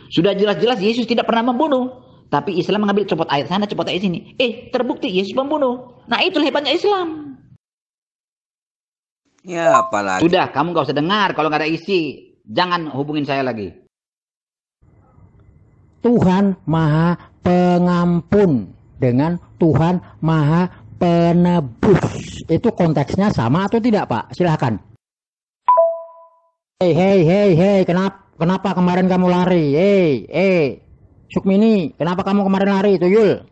Sudah jelas-jelas Yesus tidak pernah membunuh. Tapi Islam mengambil copot ayat sana, copot ayat sini. Terbukti Yesus membunuh. Nah, itu hebatnya Islam. Ya, apalagi. Sudah, kamu gak usah dengar kalau gak ada isi. Jangan hubungin saya lagi. Tuhan Maha Pengampun dengan Tuhan Maha Penebus. Itu konteksnya sama atau tidak, Pak? Silahkan. Hei, kenapa kemarin kamu lari? Sukmini, kenapa kamu kemarin lari, Tuyul?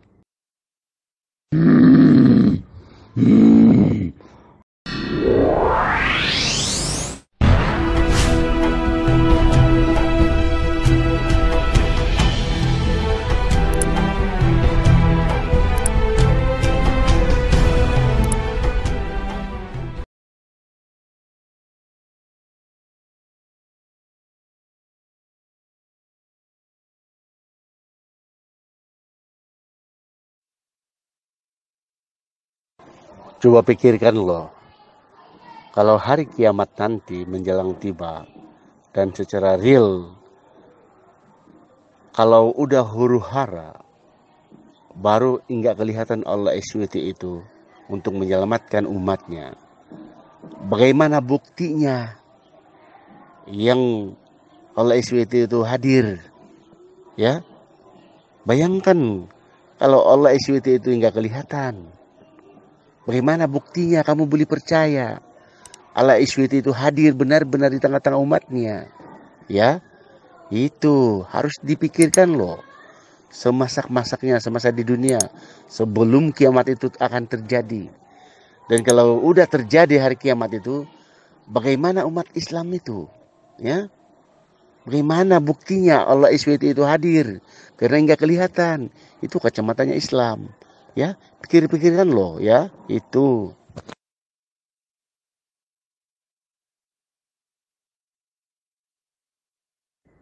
Coba pikirkan loh, kalau hari kiamat nanti menjelang tiba dan secara real, kalau udah huru hara, baru enggak kelihatan Allah SWT itu untuk menyelamatkan umatnya. Bagaimana buktinya yang Allah SWT itu hadir? Ya, bayangkan kalau Allah SWT itu enggak kelihatan. Bagaimana buktinya kamu boleh percaya Allah SWT itu hadir benar-benar di tengah-tengah umatnya? Ya, itu harus dipikirkan loh. Semasak-masaknya semasa di dunia sebelum kiamat itu akan terjadi. Dan kalau udah terjadi hari kiamat itu, bagaimana umat Islam itu? Ya, bagaimana buktinya Allah SWT itu hadir? Karena enggak kelihatan. Itu kacamatanya Islam. Ya, pikir-pikirkan loh ya, itu.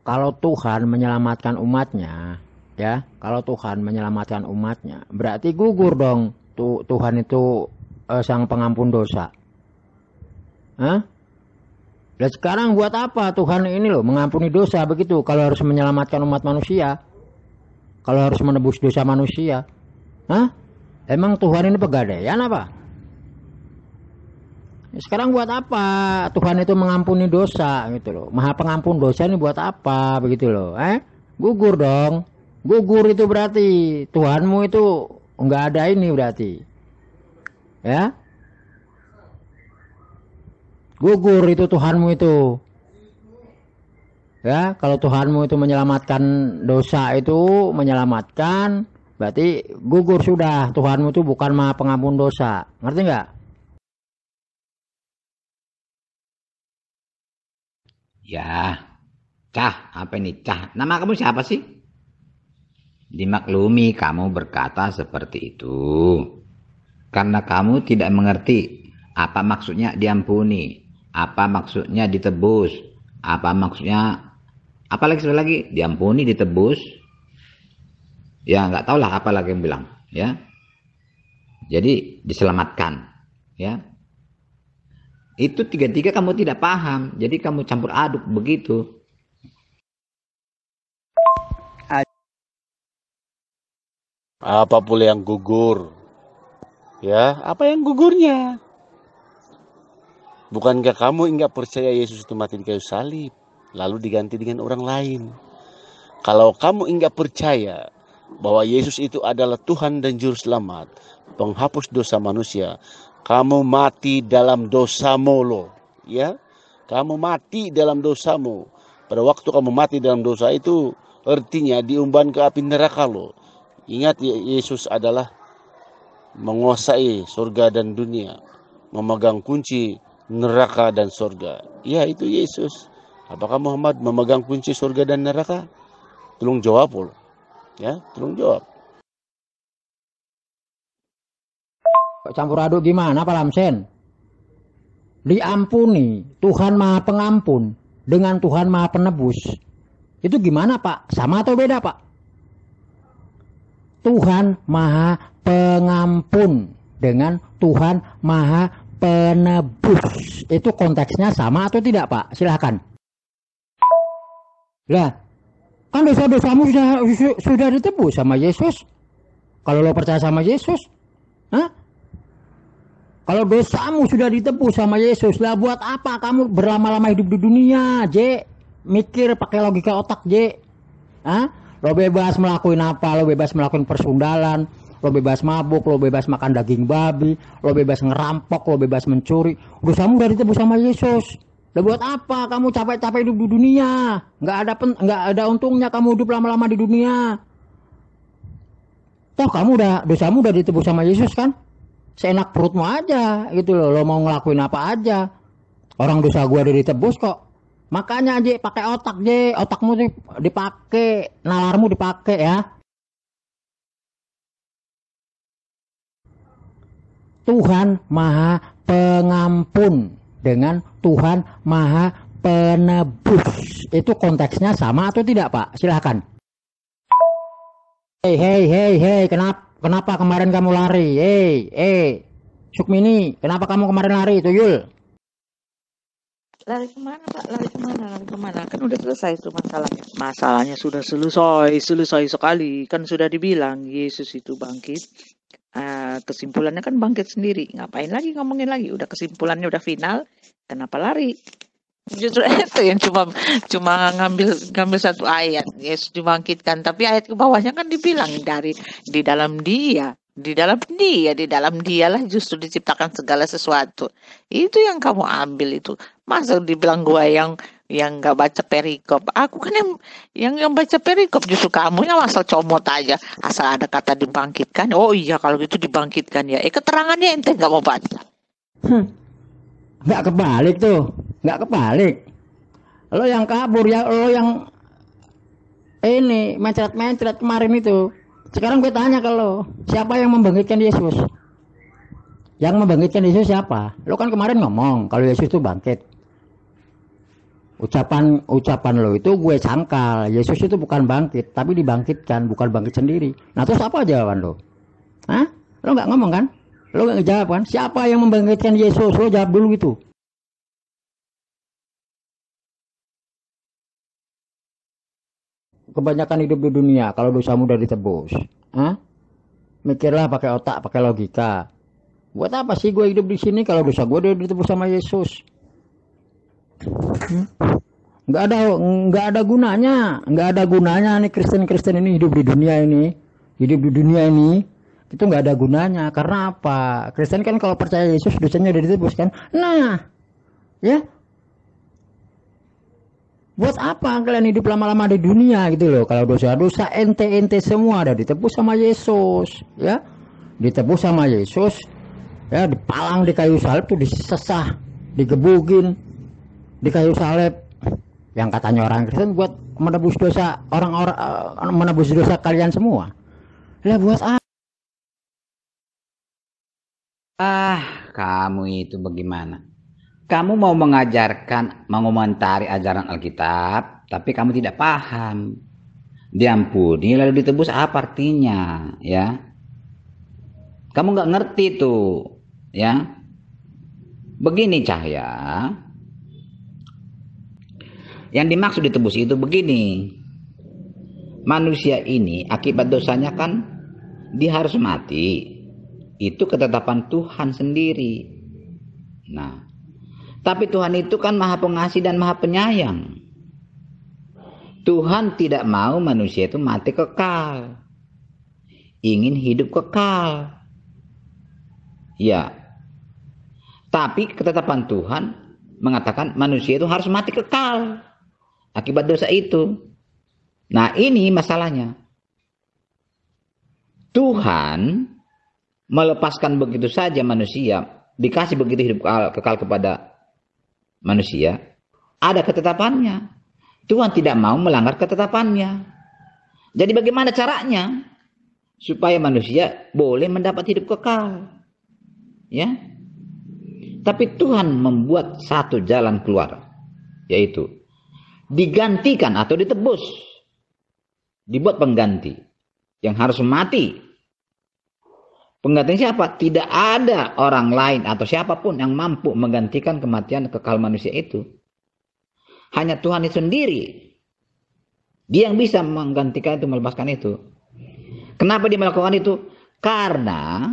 Kalau Tuhan menyelamatkan umatnya, ya, kalau Tuhan menyelamatkan umatnya, berarti gugur dong Tuhan itu sang pengampun dosa. Hah? Dan sekarang buat apa Tuhan ini loh mengampuni dosa begitu kalau harus menyelamatkan umat manusia? Kalau harus menebus dosa manusia? Hah? Emang Tuhan ini pegadaian apa? Sekarang buat apa Tuhan itu mengampuni dosa gitu loh? Maha pengampun dosa ini buat apa begitu loh? Gugur dong. Gugur itu berarti Tuhanmu itu enggak ada ini berarti. Ya? Gugur itu Tuhanmu itu. Ya, kalau Tuhanmu itu menyelamatkan dosa itu menyelamatkan, berarti gugur sudah. Tuhanmu itu bukan Maha Pengampun dosa. Ngerti nggak? Ya, Cah, apa ini Cah? Nama kamu siapa sih? Dimaklumi kamu berkata seperti itu. Karena kamu tidak mengerti apa maksudnya diampuni, apa maksudnya ditebus, apa maksudnya, apalagi sekali lagi, diampuni, ditebus. Ya nggak tahu lah apa lagi yang bilang, ya. Jadi diselamatkan, ya. Itu tiga-tiga kamu tidak paham, jadi kamu campur aduk begitu. Apa pula yang gugur? Ya, apa yang gugurnya? Bukankah kamu enggak percaya Yesus itu mati di kayu salib, lalu diganti dengan orang lain? Kalau kamu enggak percaya bahwa Yesus itu adalah Tuhan dan Juru Selamat, penghapus dosa manusia, kamu mati dalam dosamu loh, ya. Kamu mati dalam dosamu. Pada waktu kamu mati dalam dosa itu, artinya diumban ke api neraka loh. Ingat, Yesus adalah menguasai surga dan dunia, memegang kunci neraka dan surga. Ya, itu Yesus. Apakah Muhammad memegang kunci surga dan neraka? Tolong jawab loh. Ya, tolong jawab. Campur aduk gimana Pak Lamsen? Diampuni Tuhan Maha Pengampun dengan Tuhan Maha Penebus. Itu gimana Pak? Sama atau beda Pak? Tuhan Maha Pengampun dengan Tuhan Maha Penebus. Itu konteksnya sama atau tidak Pak? Silahkan. Lah, Kan dosa-dosamu sudah ditebus sama Yesus. Kalau lo percaya sama Yesus, hah? Kalau dosamu sudah ditebus sama Yesus, lah buat apa kamu berlama-lama hidup di dunia, J? Mikir pakai logika otak, J. Hah? Lo bebas melakukan apa? Lo bebas melakukan persundalan, lo bebas mabuk, lo bebas makan daging babi, lo bebas ngerampok, lo bebas mencuri. Dosamu udah ditebus sama Yesus. Lah buat apa kamu capek-capek hidup di dunia? Nggak ada untungnya kamu hidup lama-lama di dunia. Toh dosamu udah ditebus sama Yesus kan? Seenak perutmu aja gitu loh, lo mau ngelakuin apa aja. Orang dosa gua udah ditebus kok. Makanya aja pakai otak, otakmu dipakai, nalarmu dipakai ya. Tuhan Maha Pengampun dengan Tuhan Maha Penebus. Itu konteksnya sama atau tidak, Pak? Silahkan. Hei, kenapa kemarin kamu lari? Sukmini, kenapa kamu kemarin lari, Tuyul? Lari kemana, Pak? Lari kemana? Kan udah selesai itu masalahnya. Masalahnya sudah selesai sekali. Kan sudah dibilang Yesus itu bangkit. Kesimpulannya kan bangkit sendiri. Ngapain lagi ngomongin lagi? Udah kesimpulannya udah final. Kenapa lari? Justru itu yang cuma ngambil satu ayat, Yesus dibangkitkan, tapi ayat ke bawahnya kan dibilang di dalam dialah justru diciptakan segala sesuatu. Itu yang kamu ambil itu. Masa dibilang gua yang nggak baca perikop. Aku kan yang baca perikop, justru kamu yang asal comot aja, asal ada kata dibangkitkan. Oh iya kalau gitu dibangkitkan ya. Keterangannya ente nggak mau baca. Nggak kebalik tuh. Nggak kebalik. Lo yang kabur ya, lo yang ini mencret kemarin itu. Sekarang gue tanya ke lo, siapa yang membangkitkan Yesus? Yang membangkitkan Yesus siapa? Lo kan kemarin ngomong kalau Yesus itu bangkit. Ucapan lo itu gue sangkal. Yesus itu bukan bangkit, tapi dibangkitkan, bukan bangkit sendiri. Nah terus apa jawaban lo? Hah? Lo nggak ngomong kan? Lo nggak jawab kan? Siapa yang membangkitkan Yesus? Lo jawab dulu gitu. Kebanyakan hidup di dunia kalau dosamu udah ditebus. Hah? Mikirlah pakai otak, pakai logika. Buat apa sih gue hidup di sini kalau dosa gue udah ditebus sama Yesus? Nggak ada gunanya nih Kristen ini hidup di dunia ini. Itu nggak ada gunanya. Karena apa? Kristen kan kalau percaya Yesus dosanya udah ditebus kan. Nah, ya. Buat apa kalian hidup lama-lama di dunia gitu loh? Kalau dosa-dosa ente semua ada ditebus sama Yesus, ya. Ditebus sama Yesus, ya, dipalang di kayu salib tuh, disesah, digebukin di kayu salib. Yang katanya orang Kristen buat menebus dosa orang-orang, menebus dosa kalian semua. Lah buat apa? Kamu itu bagaimana? Kamu mau mengajarkan, mengomentari ajaran Alkitab, tapi kamu tidak paham. Diampuni lalu ditebus apa artinya, ya? Kamu nggak ngerti tuh, ya? Begini Cahya, yang dimaksud ditebus itu begini. Manusia ini akibat dosanya kan dia harus mati. Itu ketetapan Tuhan sendiri. Nah, tapi Tuhan itu kan Maha Pengasih dan Maha Penyayang. Tuhan tidak mau manusia itu mati kekal. Ingin hidup kekal. Ya. Tapi ketetapan Tuhan mengatakan manusia itu harus mati kekal. Akibat dosa itu. Nah ini masalahnya. Tuhan melepaskan begitu saja manusia. Dikasih begitu hidup kekal kepada manusia, ada ketetapannya. Tuhan tidak mau melanggar ketetapannya. Jadi bagaimana caranya supaya manusia boleh mendapat hidup kekal? Ya. Tapi Tuhan membuat satu jalan keluar, yaitu digantikan atau ditebus. Dibuat pengganti yang harus mati. Penggantinya siapa? Tidak ada orang lain atau siapapun yang mampu menggantikan kematian kekal manusia itu. Hanya Tuhan itu sendiri. Dia yang bisa menggantikan itu, melepaskan itu. Kenapa dia melakukan itu? Karena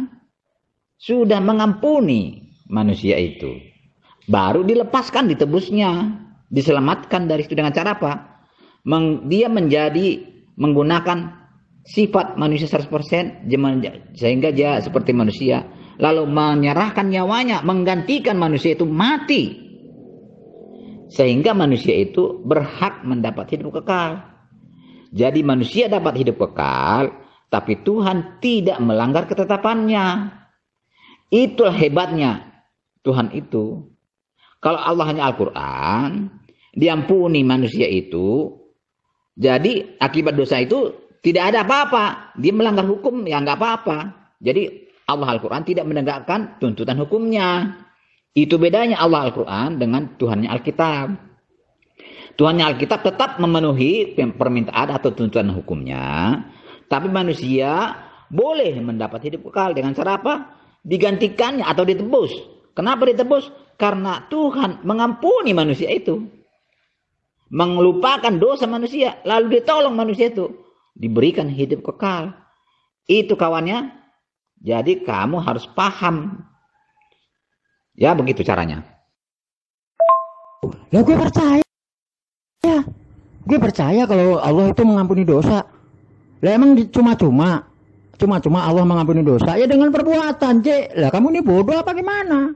sudah mengampuni manusia itu. Baru dilepaskan, ditebusnya, diselamatkan dari itu dengan cara apa? Dia menggunakan sifat manusia 100% sehingga dia seperti manusia. Lalu menyerahkan nyawanya, menggantikan manusia itu mati. Sehingga manusia itu berhak mendapat hidup kekal. Jadi manusia dapat hidup kekal, tapi Tuhan tidak melanggar ketetapannya. Itulah hebatnya Tuhan itu. Kalau Allah hanya Al-Quran, diampuni manusia itu, jadi akibat dosa itu tidak ada apa-apa. Dia melanggar hukum, ya nggak apa-apa. Jadi Allah Al-Quran tidak menegakkan tuntutan hukumnya. Itu bedanya Allah Al-Quran dengan Tuhannya Alkitab. Tuhannya Alkitab tetap memenuhi permintaan atau tuntutan hukumnya. Tapi manusia boleh mendapat hidup kekal dengan cara apa? Digantikannya atau ditebus. Kenapa ditebus? Karena Tuhan mengampuni manusia itu. Melupakan dosa manusia. Lalu ditolong manusia itu. Diberikan hidup kekal. Itu kawannya. Jadi kamu harus paham. Ya begitu caranya. Ya gue percaya. Ya, gue percaya kalau Allah itu mengampuni dosa. Lah emang cuma-cuma Allah mengampuni dosa ya dengan perbuatan, Cek. Lah kamu ini bodoh apa gimana?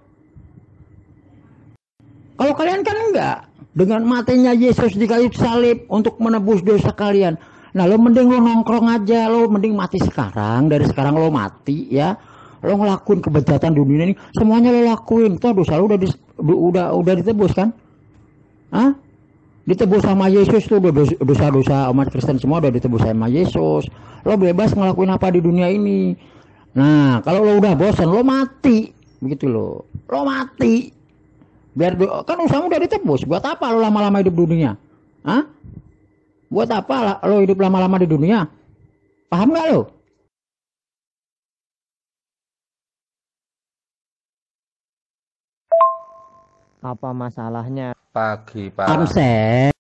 Kalau kalian kan enggak, dengan matinya Yesus di kayu salib untuk menebus dosa kalian. Nah, lo mending lo nongkrong aja, lo mending mati sekarang, dari sekarang lo mati ya. Lo ngelakuin kebejatan di dunia ini, semuanya lo lakuin. Tuh dosa lo udah ditebus kan? Hah? Ditebus sama Yesus tuh, dosa-dosa umat Kristen semua udah ditebus sama Yesus. Lo bebas ngelakuin apa di dunia ini. Nah, kalau lo udah bosan, lo mati. Begitu lo. Lo mati. Biar kan usahamu udah ditebus. Buat apa lo lama-lama hidup di dunia? Hah? Buat apa lo hidup lama-lama di dunia? Paham gak lo? Apa masalahnya? Pagi, Pak. Lamsen.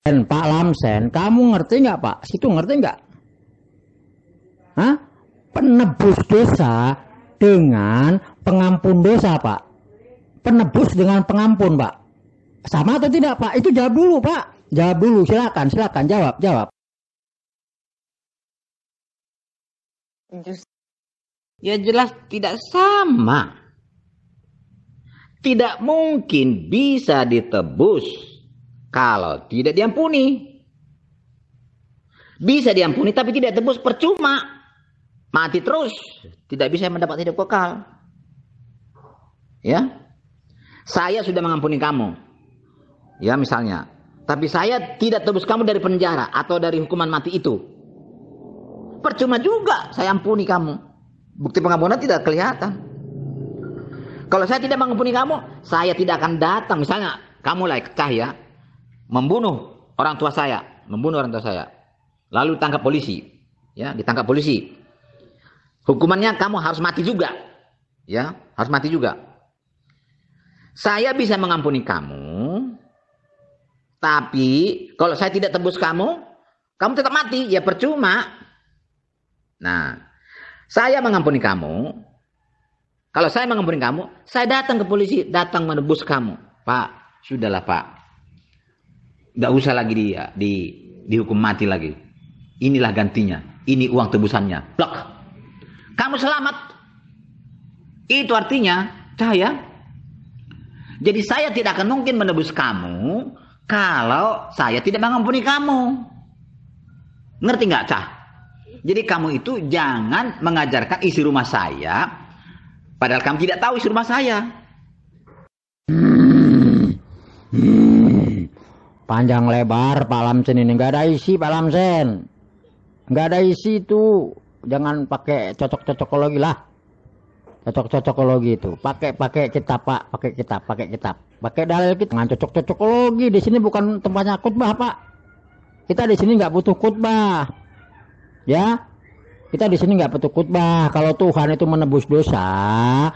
Pak Lamsen, kamu ngerti nggak Pak? Situ ngerti nggak? Hah? Penebus dosa dengan pengampun dosa Pak. Penebus dengan pengampun Pak. Sama atau tidak Pak? Itu jawab dulu Pak. Jawab dulu, silakan jawab. Ya jelas tidak sama. Tidak mungkin bisa ditebus kalau tidak diampuni. Bisa diampuni tapi tidak tebus, percuma. Mati terus, tidak bisa mendapat hidup kekal. Ya. Saya sudah mengampuni kamu. Ya misalnya. Tapi saya tidak tebus kamu dari penjara atau dari hukuman mati itu. Percuma juga saya ampuni kamu. Bukti pengampunan tidak kelihatan. Kalau saya tidak mengampuni kamu, saya tidak akan datang. Misalnya, kamu Cahya membunuh orang tua saya, lalu ditangkap polisi, ya, ditangkap polisi. Hukumannya kamu harus mati juga, ya, harus mati juga. Saya bisa mengampuni kamu, tapi kalau saya tidak tebus kamu tetap mati, ya percuma. Nah, saya mengampuni kamu. Kalau saya mengampuni kamu, saya datang ke polisi, datang menebus kamu. Pak, sudahlah Pak. Nggak usah lagi dihukum mati lagi. Inilah gantinya. Ini uang tebusannya. Blok. Kamu selamat. Itu artinya, Cahya. Jadi saya tidak akan mungkin menebus kamu kalau saya tidak mengampuni kamu. Ngerti nggak, Cah? Jadi kamu itu jangan mengajarkan isi rumah saya. Padahal kamu tidak tahu isi rumah saya. Panjang lebar Pak Lamsen ini. Nggak ada isi Pak Lamsen. Nggak ada isi itu. Jangan pakai cocok-cocokologi lah. Cocok-cocokologi itu. Pakai kitab Pak. Pakai kitab. Pakai dalil kita. Jangan cocok-cocokologi. Di sini bukan tempatnya khutbah Pak. Kita di sini nggak butuh khutbah. Ya. Kita di sini nggak butuh khutbah. Kalau Tuhan itu menebus dosa,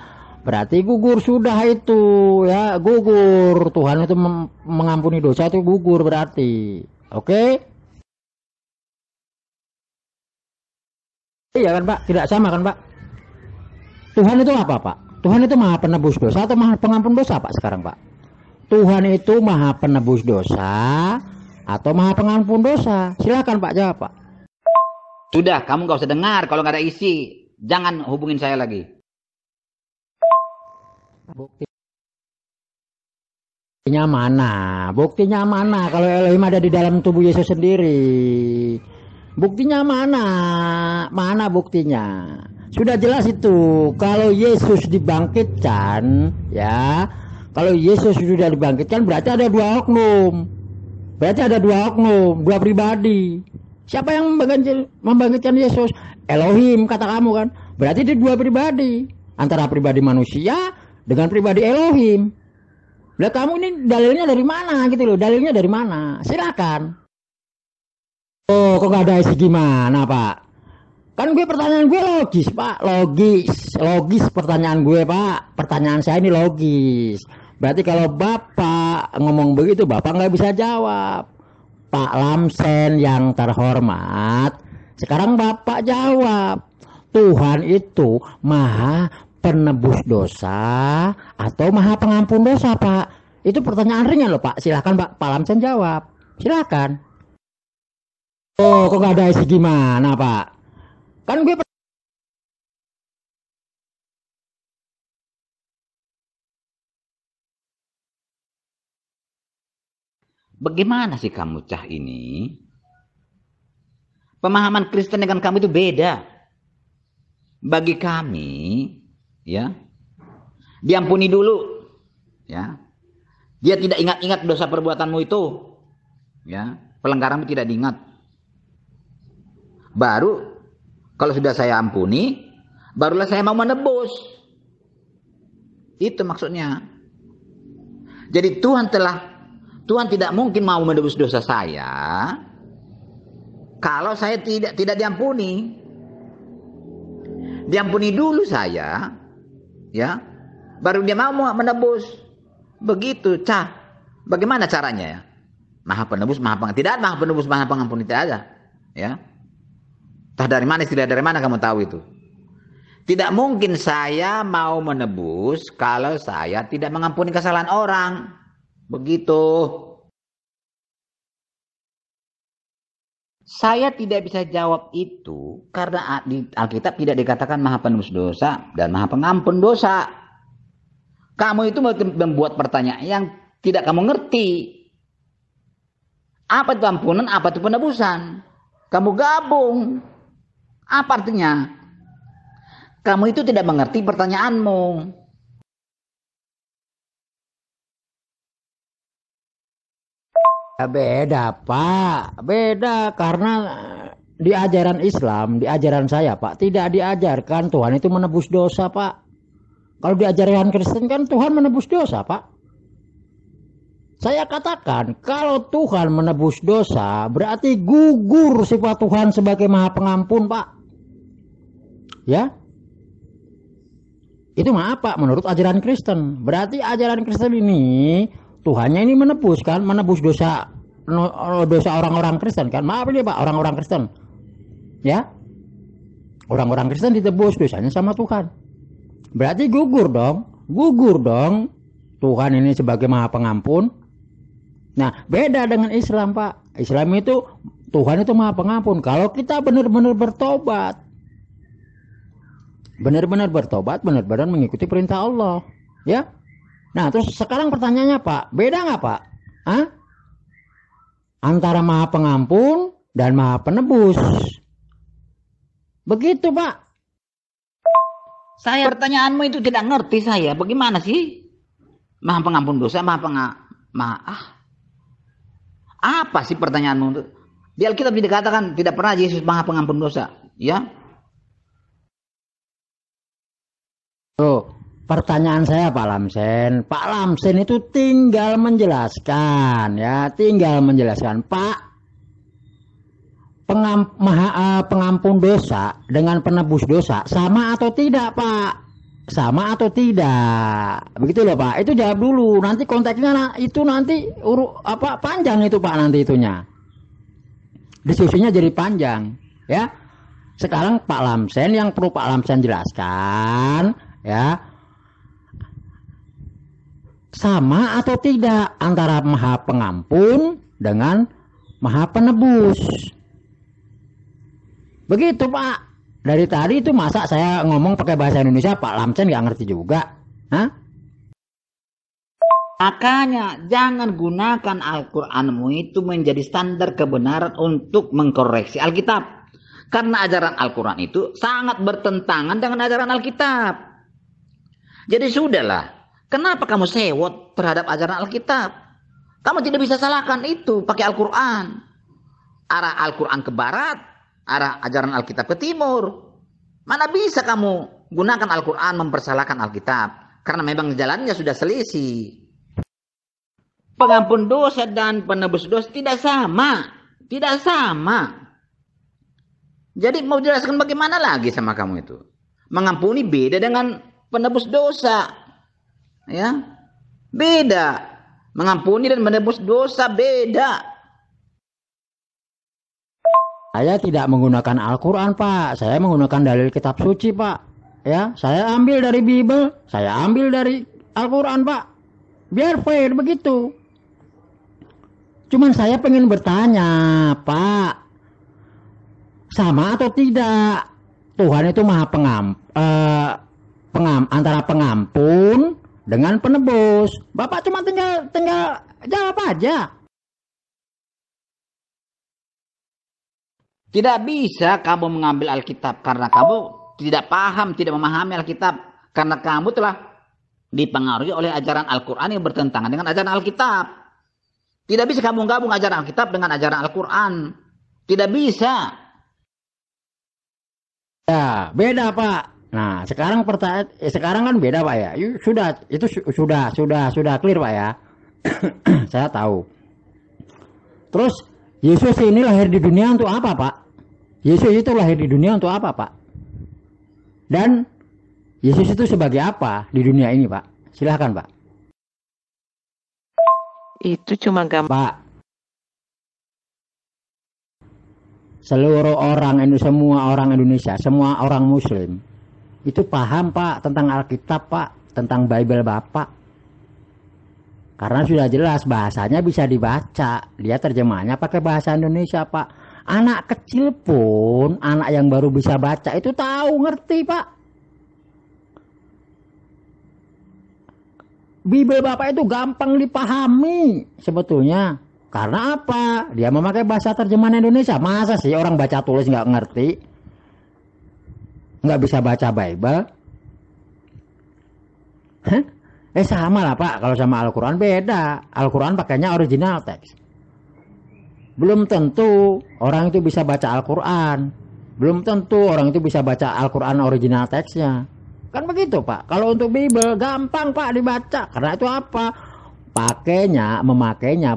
berarti gugur sudah itu, ya, gugur. Tuhan itu mengampuni dosa itu gugur berarti. Oke? Iya kan, Pak? Tidak sama kan, Pak? Tuhan itu apa, Pak? Tuhan itu maha penebus dosa atau maha pengampun dosa, Pak, sekarang, Pak? Tuhan itu maha penebus dosa atau maha pengampun dosa? Silakan, Pak, jawab, Pak. Sudah, kamu gak usah dengar kalau nggak ada isi. Jangan hubungin saya lagi. Buktinya mana? Buktinya mana kalau Elohim ada di dalam tubuh Yesus sendiri? Buktinya mana? Mana buktinya? Sudah jelas itu. Kalau Yesus dibangkitkan, ya, kalau Yesus sudah dibangkitkan berarti ada dua oknum. Berarti ada dua oknum, dua pribadi. Siapa yang membangkitkan Yesus? Elohim, kata kamu kan. Berarti itu dua pribadi. Antara pribadi manusia dengan pribadi Elohim. Lah kamu ini dalilnya dari mana gitu loh? Dalilnya dari mana? Silakan. Oh, kok gak ada isi gimana, Pak? Kan pertanyaan gue logis, Pak. Logis pertanyaan gue, Pak. Pertanyaan saya ini logis. Berarti kalau Bapak ngomong begitu, Bapak nggak bisa jawab. Pak Lamsen yang terhormat, sekarang Bapak jawab. Tuhan itu maha penebus dosa atau maha pengampun dosa, Pak? Itu pertanyaan ringan loh, Pak. Silakan Pak Lamsen jawab. Silakan. Oh, kok gak ada isi gimana, Pak? Kan Bagaimana sih kamu, Cah, ini? Pemahaman Kristen dengan kamu itu beda. Bagi kami, ya, diampuni dulu, ya. Dia tidak ingat-ingat dosa perbuatanmu itu, ya. Pelanggaranmu tidak diingat. Baru kalau sudah saya ampuni, barulah saya mau menebus. Itu maksudnya. Jadi Tuhan tidak mungkin mau menebus dosa saya kalau saya tidak diampuni. Diampuni dulu saya, ya, baru dia mau menebus. Begitu, Cah. Bagaimana caranya, ya? Maha penebus, maha pengampun. Tidak ada maha penebus, maha pengampun, tidak ada, ya. Entah dari mana, istilah dari mana kamu tahu itu. Tidak mungkin saya mau menebus kalau saya tidak mengampuni kesalahan orang. Begitu. Saya tidak bisa jawab itu karena di Alkitab tidak dikatakan maha penebus dosa dan maha pengampun dosa. Kamu itu membuat pertanyaan yang tidak kamu ngerti. Apa itu ampunan, apa itu penebusan? Kamu gabung. Apa artinya? Kamu itu tidak mengerti pertanyaanmu. Ya beda, Pak. Beda karena di ajaran Islam, di ajaran saya, Pak, tidak diajarkan Tuhan itu menebus dosa, Pak. Kalau di ajaran Kristen kan Tuhan menebus dosa, Pak. Saya katakan, kalau Tuhan menebus dosa, berarti gugur sifat Tuhan sebagai maha pengampun, Pak. Ya? Itu maaf, Pak, menurut ajaran Kristen. Berarti ajaran Kristen ini, Tuhannya ini menebus kan, menebus dosa orang-orang Kristen kan. Maaf ini, Pak, orang-orang Kristen. Ya? Orang-orang Kristen ditebus dosanya sama Tuhan. Berarti gugur dong. Gugur dong. Tuhan ini sebagai maha pengampun. Nah, beda dengan Islam, Pak. Islam itu Tuhan itu maha pengampun. Kalau kita benar-benar bertobat, benar-benar bertobat, benar-benar mengikuti perintah Allah, ya. Nah, terus sekarang pertanyaannya, Pak, beda nggak, Pak? Hah? Antara maha pengampun dan maha penebus. Begitu, Pak. Pertanyaanmu itu tidak ngerti saya. Bagaimana sih? Maha pengampun dosa, apa sih pertanyaanmu itu? Di Alkitab dikatakan tidak pernah Yesus maha pengampun dosa, ya? Tuh, pertanyaan saya Pak Lamsen. Pak Lamsen itu tinggal menjelaskan, ya, tinggal menjelaskan, Pak. Pengampun dosa dengan penebus dosa sama atau tidak, Pak? sama atau tidak? Begitu loh Pak. Itu jawab dulu. Nanti konteksnya itu nanti panjang itu Pak nanti itunya. Diskusinya jadi panjang, ya. Sekarang Pak Lamsen yang perlu Pak Lamsen jelaskan, ya. Sama atau tidak antara Maha Pengampun dengan Maha Penebus? Begitu Pak. Dari tadi itu masa saya ngomong pakai bahasa Indonesia Pak Lamsen nggak ngerti juga? Hah? Makanya jangan gunakan Al-Qur'anmu itu menjadi standar kebenaran untuk mengkoreksi Alkitab. Karena ajaran Al-Quran itu sangat bertentangan dengan ajaran Alkitab. Jadi sudahlah, kenapa kamu sewot terhadap ajaran Alkitab? Kamu tidak bisa salahkan itu pakai Al-Quran. Arah Al-Quran ke barat, arah ajaran Alkitab ke timur. Mana bisa kamu gunakan Al-Quran mempersalahkan Alkitab? Karena memang jalannya sudah selisih. Pengampun dosa dan penebus dosa tidak sama. Tidak sama. Jadi mau jelaskan bagaimana lagi sama kamu itu? Mengampuni beda dengan penebus dosa. Ya. Beda. Mengampuni dan menebus dosa beda. Saya tidak menggunakan Al-Quran Pak. Saya menggunakan dalil kitab suci Pak. Ya, saya ambil dari Bible, saya ambil dari Al-Quran Pak. Biar fair begitu. Cuman saya pengen bertanya, Pak, sama atau tidak Tuhan itu Maha antara pengampun dengan penebus? Bapak cuma tinggal jawab aja. Tidak bisa kamu mengambil Alkitab karena kamu tidak paham, tidak memahami Alkitab. Karena kamu telah dipengaruhi oleh ajaran Al-Quran yang bertentangan dengan ajaran Alkitab. Tidak bisa kamu gabung ajaran Alkitab dengan ajaran Al-Quran. Tidak bisa. Ya, beda Pak. Nah, sekarang sekarang kan beda Pak ya. Itu sudah clear Pak ya. Saya tahu. Terus Yesus ini lahir di dunia untuk apa Pak? Yesus itu lahir di dunia untuk apa Pak? Dan Yesus itu sebagai apa di dunia ini Pak? Silahkan Pak. Itu cuma gambar. Pak, semua orang Indonesia, semua orang Muslim itu paham Pak tentang Alkitab Pak, tentang Bible Bapak. Karena sudah jelas bahasanya bisa dibaca, dia terjemahnya pakai bahasa Indonesia Pak. Anak kecil pun, anak yang baru bisa baca itu tahu, ngerti Pak. Bible Bapak itu gampang dipahami sebetulnya. Karena apa? Dia memakai bahasa terjemahan Indonesia. Masa sih orang baca tulis nggak ngerti? Nggak bisa baca Bible? Hah? Sama lah Pak. Kalau sama Al-Quran beda. Al-Quran pakainya original text. Belum tentu orang itu bisa baca Al-Quran. Belum tentu orang itu bisa baca Al-Quran original teksnya. Kan begitu Pak. Kalau untuk Bible gampang Pak dibaca. Karena itu apa? Memakainya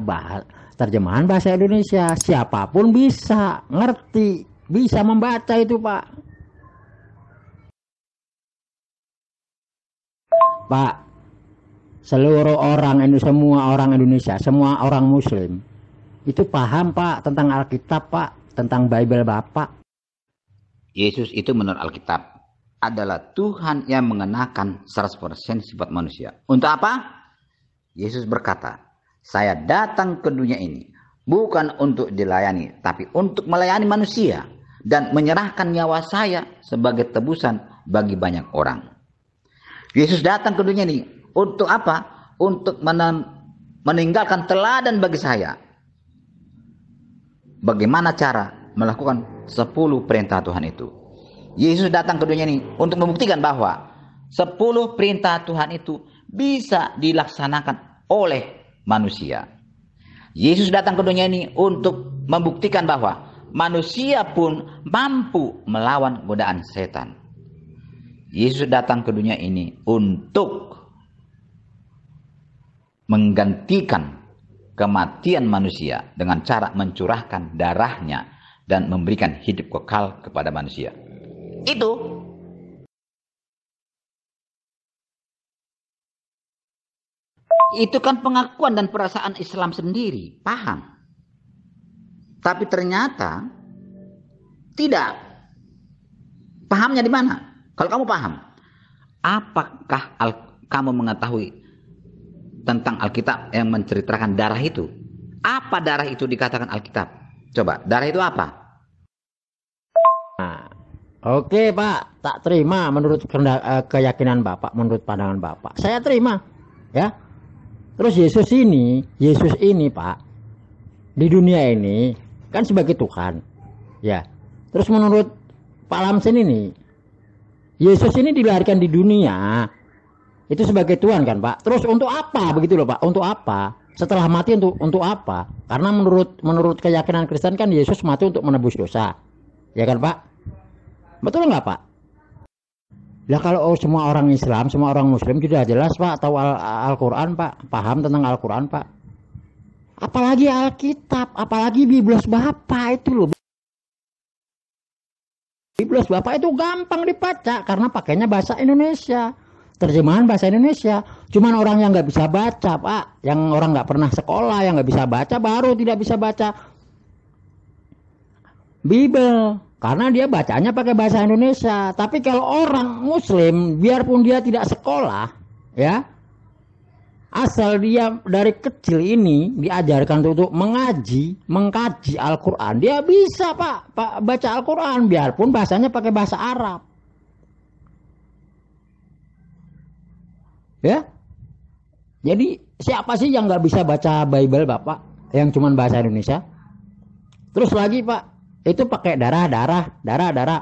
terjemahan bahasa Indonesia. Siapapun bisa ngerti, bisa membaca itu Pak. Pak, semua orang Indonesia, semua orang Muslim itu paham Pak tentang Alkitab Pak, tentang Bible Bapak. Yesus itu menurut Alkitab adalah Tuhan yang mengenakan 100% sifat manusia. Untuk apa? Yesus berkata, saya datang ke dunia ini bukan untuk dilayani, tapi untuk melayani manusia dan menyerahkan nyawa saya sebagai tebusan bagi banyak orang. Yesus datang ke dunia ini untuk apa? Untuk meninggalkan teladan bagi saya. Bagaimana cara melakukan 10 perintah Tuhan itu? Yesus datang ke dunia ini untuk membuktikan bahwa 10 perintah Tuhan itu bisa dilaksanakan oleh manusia. Yesus datang ke dunia ini untuk membuktikan bahwa manusia pun mampu melawan godaan setan. Yesus datang ke dunia ini untuk menggantikan kematian manusia dengan cara mencurahkan darahnya dan memberikan hidup kekal kepada manusia. Itu Itu kan pengakuan dan perasaan Islam sendiri, paham. Tapi ternyata tidak. Pahamnya di mana? Kalau kamu paham, apakah kamu mengetahui tentang Alkitab yang menceritakan darah itu? Apa darah itu dikatakan Alkitab? Coba, darah itu apa? Nah, oke Pak, tak terima menurut keyakinan Bapak, menurut pandangan Bapak. Saya terima, ya. Terus Yesus ini Pak, di dunia ini kan sebagai Tuhan, ya. Terus menurut Pak Lamsen ini, Yesus ini dilahirkan di dunia itu sebagai Tuhan kan Pak. Terus untuk apa begitu loh Pak? Untuk apa? Setelah mati untuk apa? Karena menurut keyakinan Kristen kan Yesus mati untuk menebus dosa, ya kan Pak? Betul nggak Pak? Lah kalau semua orang Islam, semua orang Muslim sudah jelas Pak, tahu Al-Quran Pak, paham tentang Al-Quran Pak. Apalagi Alkitab, apalagi Biblos Bapak itu loh. Biblos Bapak itu gampang dibaca karena pakainya bahasa Indonesia. Terjemahan bahasa Indonesia. Cuman orang yang nggak bisa baca Pak, yang orang nggak pernah sekolah, yang nggak bisa baca baru tidak bisa baca Bible. Karena dia bacanya pakai bahasa Indonesia. Tapi kalau orang Muslim, biarpun dia tidak sekolah, ya, asal dia dari kecil ini diajarkan untuk mengkaji Al-Quran, dia bisa Pak baca Al-Quran, biarpun bahasanya pakai bahasa Arab. Ya, jadi siapa sih yang nggak bisa baca Bible Bapak, yang cuman bahasa Indonesia? Terus lagi Pak, itu pakai darah.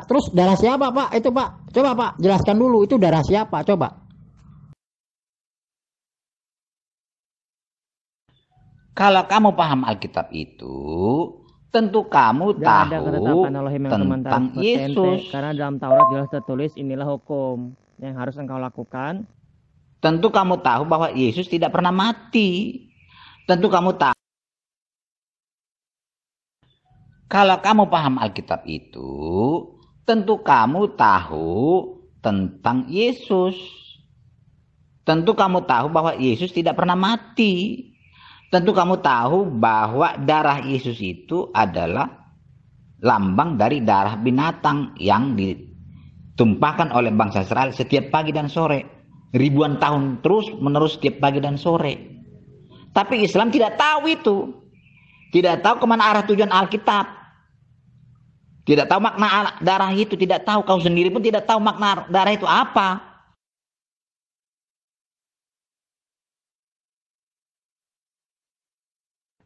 Terus darah siapa Pak? Itu Pak, coba Pak jelaskan dulu, itu darah siapa? Coba. Kalau kamu paham Alkitab itu, tentu kamu Gak ada tahu ketetapan Elohim yang sementara tentang seperti ente, Yesus. karena dalam Taurat jelas tertulis inilah hukum yang harus engkau lakukan. Tentu kamu tahu bahwa Yesus tidak pernah mati. Tentu kamu tahu. Kalau kamu paham Alkitab itu, tentu kamu tahu tentang Yesus. Tentu kamu tahu bahwa Yesus tidak pernah mati. Tentu kamu tahu bahwa darah Yesus itu adalah lambang dari darah binatang yang ditumpahkan oleh bangsa Israel setiap pagi dan sore. Ribuan tahun terus menerus setiap pagi dan sore. Tapi Islam tidak tahu itu. Tidak tahu kemana arah tujuan Alkitab. Tidak tahu makna darah itu. Tidak tahu. Kau sendiri pun tidak tahu makna darah itu apa.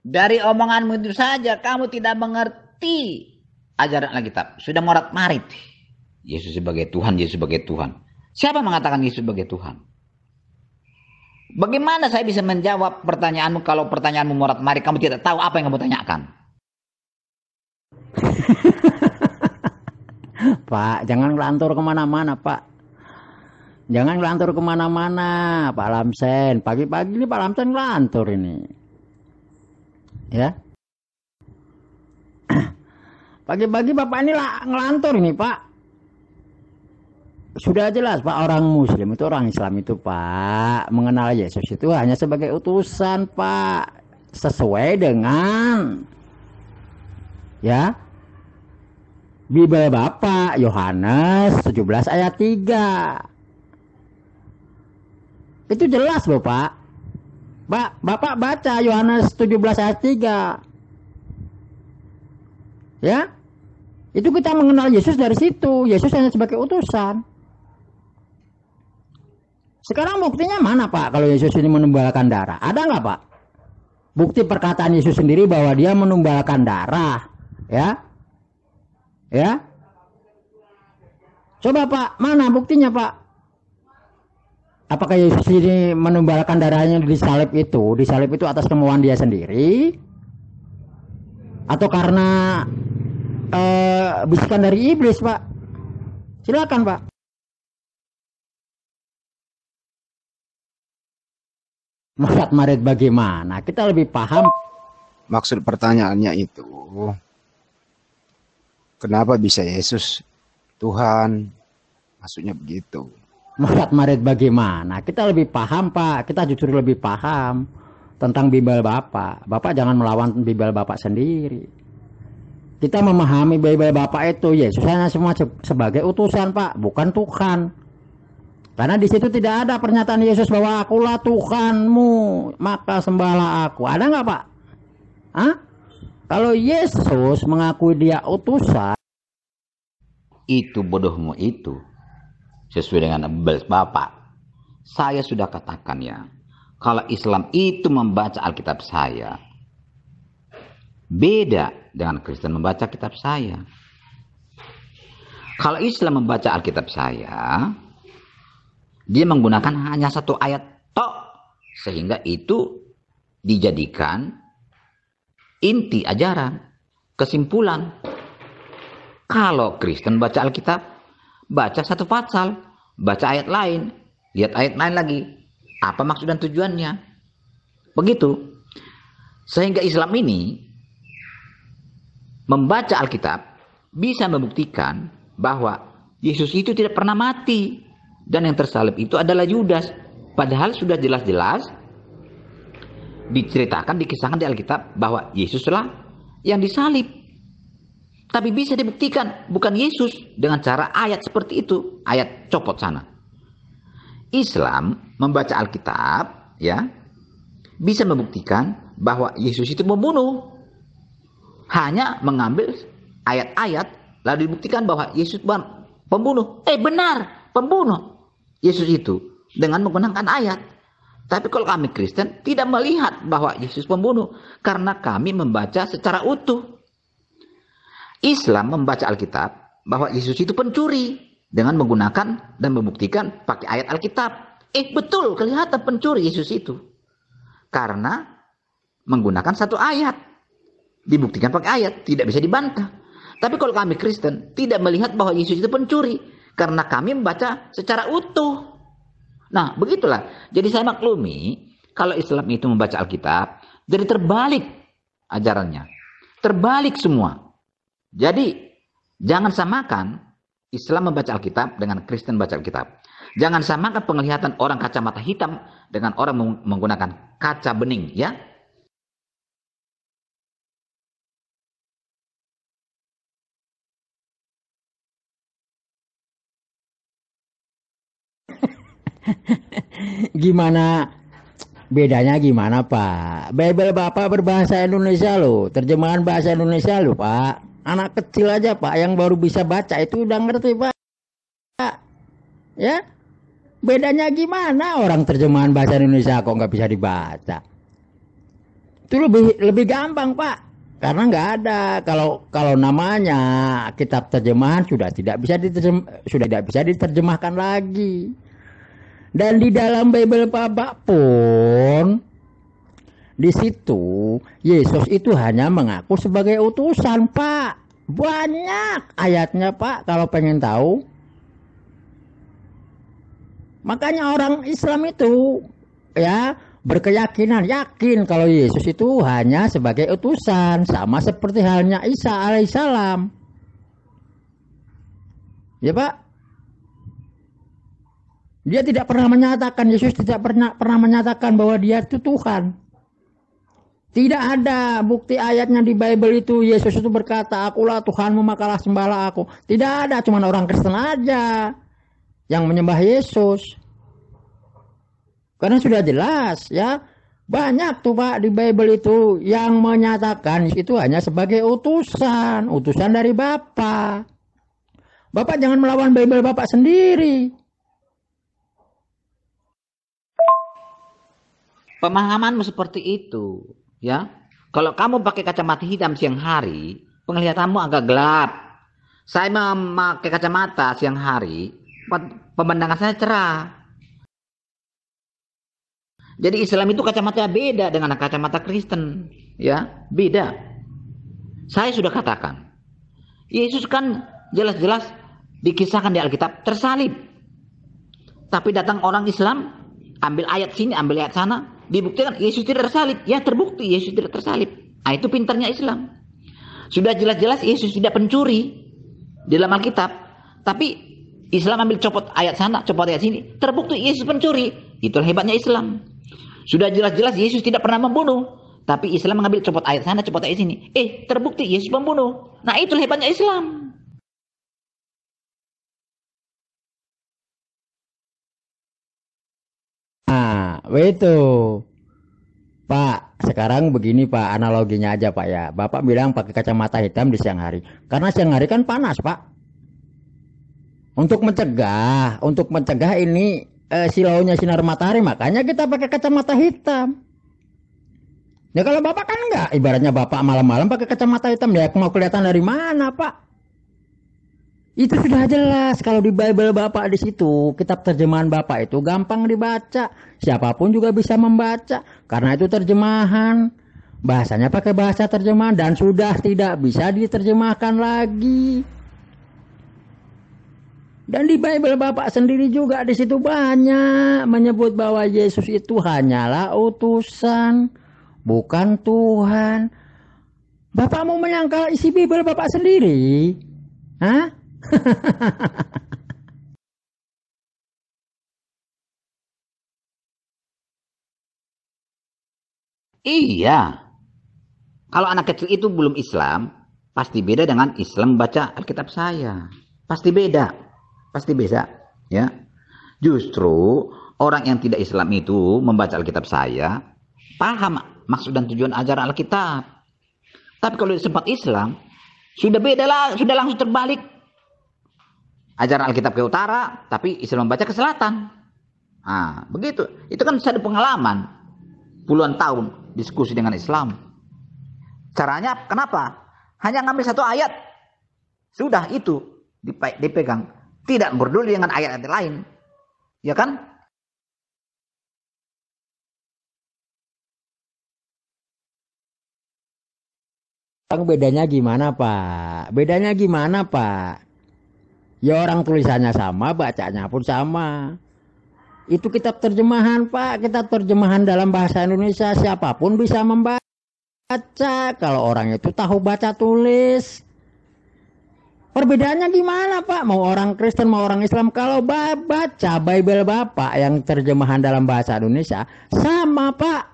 Dari omonganmu itu saja kamu tidak mengerti ajaran Alkitab. Sudah morat-marit. Yesus sebagai Tuhan, Yesus sebagai Tuhan. Siapa mengatakan Yesus sebagai Tuhan? Bagaimana saya bisa menjawab pertanyaanmu kalau pertanyaanmu morat-marit, kamu tidak tahu apa yang kamu tanyakan? Pak, jangan ngelantur kemana-mana Pak. Jangan ngelantur kemana-mana Pak Lamsen. Pagi-pagi ini Pak Lamsen ngelantur ini. Ya. Pagi-pagi Bapak ini ngelantur ini Pak. Sudah jelas Pak, orang Muslim itu, orang Islam itu Pak, mengenal Yesus itu hanya sebagai utusan Pak, sesuai dengan ya Bible Bapak Yohanes 17 ayat 3. Itu jelas loh Pak. Bapak baca Yohanes 17 ayat 3. Ya. Itu kita mengenal Yesus dari situ. Yesus hanya sebagai utusan. Sekarang buktinya mana Pak kalau Yesus ini menumbalkan darah? Ada nggak Pak? Bukti perkataan Yesus sendiri bahwa dia menumbalkan darah. Ya. Ya. Coba Pak, mana buktinya Pak? Apakah Yesus ini menumbalkan darahnya di salib itu? Di salib itu atas kemauan dia sendiri? Atau karena bisikan dari iblis Pak? Silakan Pak. Morat-marit bagaimana? Kita lebih paham. Maksud pertanyaannya itu, kenapa bisa Yesus Tuhan? Maksudnya begitu. Marit bagaimana? Kita lebih paham, Pak. Kita justru lebih paham tentang Bible Bapak. Bapak jangan melawan Bible Bapak sendiri. Kita memahami Bible Bapak itu Yesus hanya semua sebagai utusan, Pak, bukan Tuhan. Karena di situ tidak ada pernyataan Yesus bahwa akulah Tuhanmu, maka sembahlah aku. Ada nggak, Pak? Hah? Kalau Yesus mengakui dia utusan, Itu bodohmu itu. Sesuai dengan Bible Bapak. Saya sudah katakan ya. Kalau Islam itu membaca Alkitab saya. Beda dengan Kristen membaca kitab saya. Kalau Islam membaca Alkitab saya. Dia menggunakan hanya satu ayat tok. Sehingga itu dijadikan inti ajaran. Kesimpulan. Kalau Kristen baca Alkitab. Baca satu pasal. Baca ayat lain. Lihat ayat lain lagi. Apa maksud dan tujuannya. Begitu. Sehingga Islam ini. Membaca Alkitab. Bisa membuktikan. Bahwa Yesus itu tidak pernah mati. Dan yang tersalib itu adalah Yudas. Padahal sudah jelas-jelas diceritakan, dikisahkan di Alkitab bahwa Yesuslah yang disalib. Tapi bisa dibuktikan bukan Yesus dengan cara ayat seperti itu, ayat copot sana. Islam membaca Alkitab ya bisa membuktikan bahwa Yesus itu membunuh. Hanya mengambil ayat-ayat lalu dibuktikan bahwa Yesus pembunuh. Benar, pembunuh. Yesus itu dengan menggunakan ayat. Tapi kalau kami Kristen tidak melihat bahwa Yesus pembunuh karena kami membaca secara utuh. Islam membaca Alkitab bahwa Yesus itu pencuri dengan menggunakan dan membuktikan pakai ayat Alkitab. Betul kelihatan pencuri Yesus itu. Karena menggunakan satu ayat. Dibuktikan pakai ayat, tidak bisa dibantah. Tapi kalau kami Kristen tidak melihat bahwa Yesus itu pencuri karena kami membaca secara utuh. Nah, begitulah. Jadi saya maklumi kalau Islam itu membaca Alkitab, jadi terbalik ajarannya. Terbalik semua. Jadi jangan samakan Islam membaca Alkitab dengan Kristen membaca Alkitab. Jangan samakan penglihatan orang kacamata hitam dengan orang menggunakan kaca bening, ya. gimana bedanya gimana, Pak? Bible Bapak berbahasa Indonesia loh, terjemahan bahasa Indonesia loh, Pak. Anak kecil aja, Pak, yang baru bisa baca itu udah ngerti, Pak. Ya, bedanya gimana? Orang terjemahan bahasa Indonesia kok nggak bisa dibaca? Itu lebih gampang, Pak. Karena nggak ada kalau namanya kitab terjemahan sudah tidak bisa diterjemahkan lagi. Dan di dalam Bible Bapak pun di situ Yesus itu hanya mengaku sebagai utusan, Pak. Banyak ayatnya, Pak, kalau pengen tahu. Makanya orang Islam itu ya berkeyakinan, yakin kalau Yesus itu hanya sebagai utusan, sama seperti halnya Isa alaihissalam. Ya, Pak. Dia tidak pernah menyatakan, Yesus tidak pernah menyatakan bahwa dia itu Tuhan. Tidak ada bukti ayatnya di Bible itu Yesus itu berkata, akulah Tuhanmu makalah sembahlah aku. Tidak ada, cuma orang Kristen aja yang menyembah Yesus. Karena sudah jelas ya, banyak tuh, Pak, di Bible itu yang menyatakan itu hanya sebagai utusan dari Bapa. Bapak jangan melawan Bible Bapak sendiri. Pemahamanmu seperti itu, ya. Kalau kamu pakai kacamata hitam siang hari, penglihatanmu agak gelap. Saya memakai kacamata siang hari, pemandangan saya cerah. Jadi Islam itu kacamatanya beda dengan kacamata Kristen, ya, beda. Saya sudah katakan, Yesus kan jelas-jelas dikisahkan di Alkitab tersalib. Tapi datang orang Islam, ambil ayat sini, ambil ayat sana, dibuktikan Yesus tidak tersalib. Ya, terbukti Yesus tidak tersalib. Nah, itu pintarnya Islam. Sudah jelas-jelas Yesus tidak pencuri di dalam Alkitab. Tapi Islam ambil copot ayat sana, copot ayat sini. Terbukti Yesus pencuri. Itulah hebatnya Islam. Sudah jelas-jelas Yesus tidak pernah membunuh. Tapi Islam mengambil copot ayat sana, copot ayat sini. Terbukti Yesus pembunuh. Nah, itulah hebatnya Islam. Nah, itu. Pak, sekarang begini Pak, analoginya aja Pak ya. Bapak bilang pakai kacamata hitam di siang hari. Karena siang hari kan panas Pak. Untuk mencegah ini silaunya sinar matahari, makanya kita pakai kacamata hitam. Ya kalau Bapak kan enggak, ibaratnya Bapak malam-malam pakai kacamata hitam, ya mau kelihatan dari mana Pak? Itu sudah jelas kalau di Bible Bapak di situ, kitab terjemahan Bapak itu gampang dibaca. Siapapun juga bisa membaca karena itu terjemahan. Bahasanya pakai bahasa terjemahan dan sudah tidak bisa diterjemahkan lagi. Dan di Bible Bapak sendiri juga di situ banyak menyebut bahwa Yesus itu hanyalah utusan, bukan Tuhan. Bapak mau menyangkal isi Bible Bapak sendiri? Hah? Iya. Kalau anak kecil itu belum Islam, pasti beda dengan Islam baca Alkitab saya. Pasti beda. Pasti beda, ya. Justru orang yang tidak Islam itu membaca Alkitab saya paham maksud dan tujuan ajaran Alkitab. Tapi kalau sempat Islam sudah beda lah, sudah langsung terbalik. Ajaran Alkitab ke utara, tapi Islam membaca ke selatan. Nah, begitu. Itu kan satu pengalaman. Puluhan tahun diskusi dengan Islam. Caranya kenapa? Hanya ngambil satu ayat. Sudah itu dipegang. Tidak peduli dengan ayat-ayat lain. Ya kan? Bedanya gimana Pak? Bedanya gimana Pak? Ya orang tulisannya sama, bacanya pun sama. Itu kitab terjemahan Pak, kitab terjemahan dalam bahasa Indonesia, siapapun bisa membaca. Kalau orang itu tahu baca tulis. Perbedaannya gimana Pak? Mau orang Kristen, mau orang Islam, kalau baca Bible Bapak yang terjemahan dalam bahasa Indonesia, sama Pak.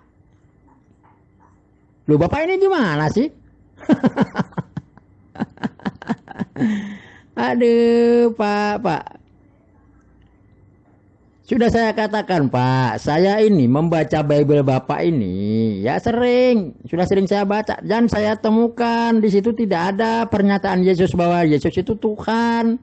Loh Bapak ini gimana sih? Aduh Pak. Sudah saya katakan Pak, saya ini membaca Bible Bapak ini ya sudah sering saya baca dan saya temukan di situ tidak ada pernyataan Yesus bahwa Yesus itu Tuhan.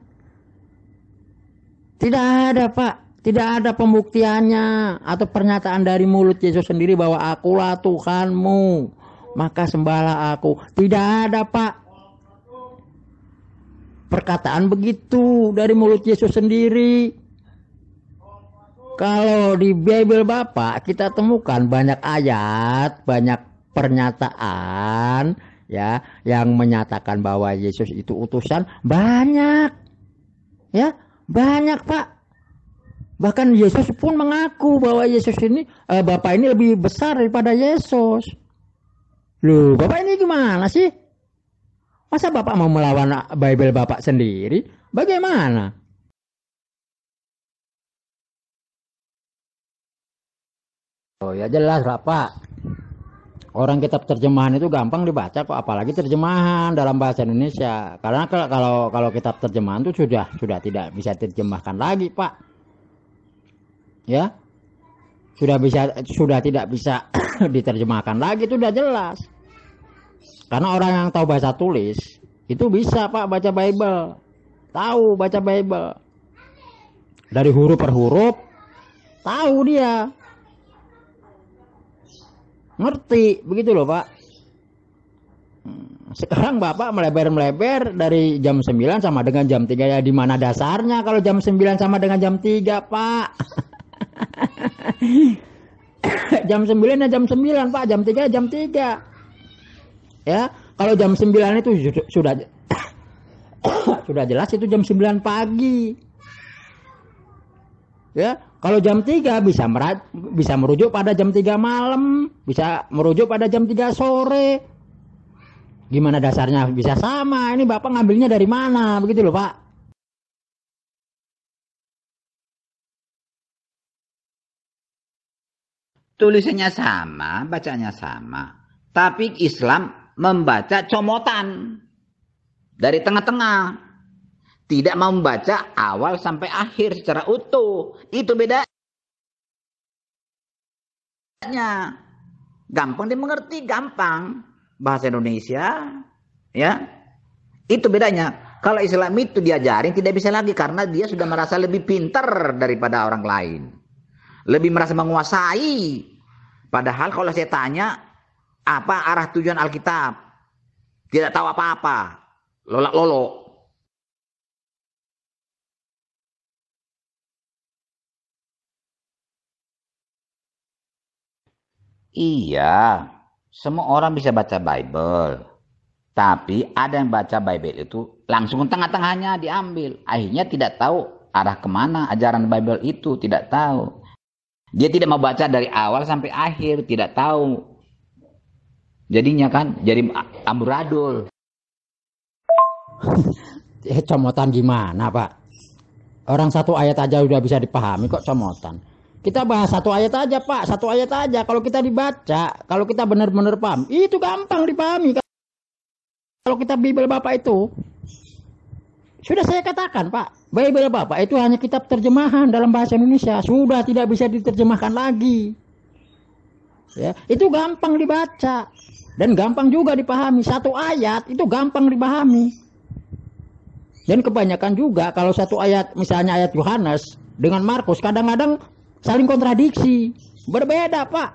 Tidak ada Pak, tidak ada pembuktiannya atau pernyataan dari mulut Yesus sendiri bahwa akulah Tuhanmu, maka sembahlah aku. Tidak ada Pak. Perkataan begitu dari mulut Yesus sendiri. Kalau di Bible Bapak kita temukan banyak ayat, banyak pernyataan ya yang menyatakan bahwa Yesus itu utusan, banyak. Ya, banyak Pak. Bahkan Yesus pun mengaku bahwa Yesus ini Bapak ini lebih besar daripada Yesus. Loh, Bapak ini gimana sih? Masa Bapak mau melawan Bible Bapak sendiri? Bagaimana? Oh ya jelas lah Pak. Orang kitab terjemahan itu gampang dibaca kok, apalagi terjemahan dalam bahasa Indonesia. Karena kalau kitab terjemahan itu sudah tidak bisa diterjemahkan lagi Pak. Ya. Sudah tidak bisa diterjemahkan lagi, itu sudah jelas. Karena orang yang tahu bahasa tulis itu bisa Pak baca Bible, tahu baca Bible dari huruf per huruf, tahu dia, ngerti begitu loh Pak. Sekarang Bapak melebar dari jam 9 sama dengan jam 3 ya, di mana dasarnya kalau jam 9 sama dengan jam 3 Pak? Jam 9 ya jam 9 Pak, jam 3 jam 3. Ya, kalau jam 9 itu sudah sudah jelas itu jam 9 pagi. Ya, kalau jam 3 bisa merujuk pada jam 3 malam, bisa merujuk pada jam 3 sore. Gimana dasarnya bisa sama? Ini Bapak ngambilnya dari mana? Begitu loh Pak. Tulisannya sama, bacanya sama. Tapi Islam membaca comotan dari tengah-tengah. Tidak mau membaca awal sampai akhir secara utuh. Itu bedanya. Gampang dimengerti, gampang. Bahasa Indonesia, ya. Itu bedanya. Kalau Islam itu diajarin tidak bisa lagi karena dia sudah merasa lebih pintar daripada orang lain. Lebih merasa menguasai. Padahal kalau saya tanya, apa arah tujuan Alkitab? Tidak tahu apa-apa. Lolak-lolok. Iya, semua orang bisa baca Bible. Tapi ada yang baca Bible itu langsung tengah-tengahnya diambil. Akhirnya tidak tahu arah kemana ajaran Bible itu, tidak tahu. Dia tidak mau baca dari awal sampai akhir, tidak tahu. Jadinya kan jadi amburadul. Comotan gimana, Pak? Orang satu ayat aja udah bisa dipahami kok comotan. Kita bahas satu ayat aja, Pak. Satu ayat aja. Kalau kita dibaca, kalau kita benar-benar paham, itu gampang dipahami. Kalau kita Bible Bapak itu, sudah saya katakan, Pak, Bible Bapak itu hanya kitab terjemahan dalam bahasa Indonesia. Sudah tidak bisa diterjemahkan lagi. Ya, itu gampang dibaca. Dan gampang juga dipahami. Satu ayat itu gampang dipahami. Dan kebanyakan juga kalau satu ayat, misalnya ayat Yohanes dengan Markus, kadang-kadang saling kontradiksi. Berbeda, Pak.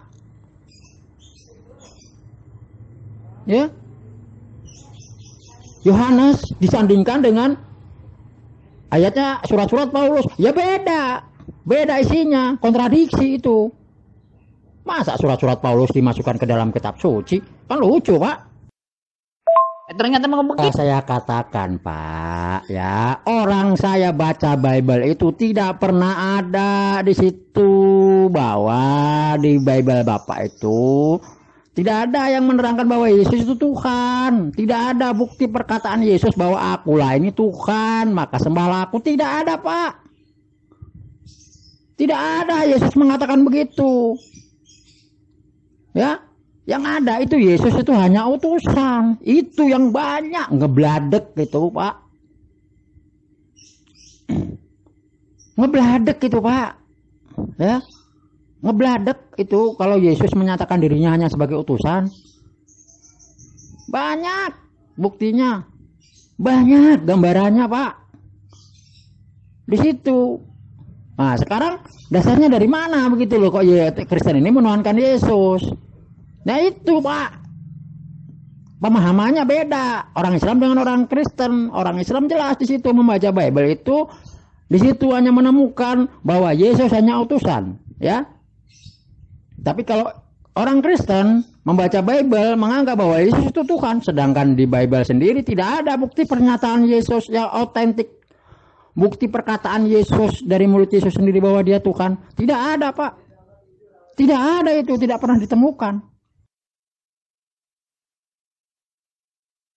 Ya. Yohanes disandingkan dengan ayatnya surat-surat Paulus. Ya beda. Beda isinya. Kontradiksi itu. Masa surat-surat Paulus dimasukkan ke dalam kitab suci? Kan lucu, Pak. Ternyata mau begitu. Saya katakan, Pak, ya, orang saya baca Bible itu tidak pernah ada di situ bahwa di Bible Bapak itu tidak ada yang menerangkan bahwa Yesus itu Tuhan. Tidak ada bukti perkataan Yesus bahwa akulah ini Tuhan, maka sembahlah aku. Tidak ada, Pak. Tidak ada Yesus mengatakan begitu. Ya, yang ada itu Yesus itu hanya utusan. Itu yang banyak ngebladek gitu, Pak. Ngebladek itu, Pak. Ya. Ngebladek itu kalau Yesus menyatakan dirinya hanya sebagai utusan. Banyak buktinya. Banyak gambarannya, Pak. Di situ. Nah, sekarang dasarnya dari mana begitu loh kok ya Kristen ini menuhankan Yesus. Nah itu, Pak. Pemahamannya beda. Orang Islam dengan orang Kristen. Orang Islam jelas di situ membaca Bible itu di situ hanya menemukan bahwa Yesus hanya utusan, ya. Tapi kalau orang Kristen membaca Bible menganggap bahwa Yesus itu Tuhan, sedangkan di Bible sendiri tidak ada bukti pernyataan Yesus yang otentik. Bukti perkataan Yesus dari mulut Yesus sendiri bahwa dia Tuhan. Tidak ada, Pak. Tidak ada itu, tidak pernah ditemukan.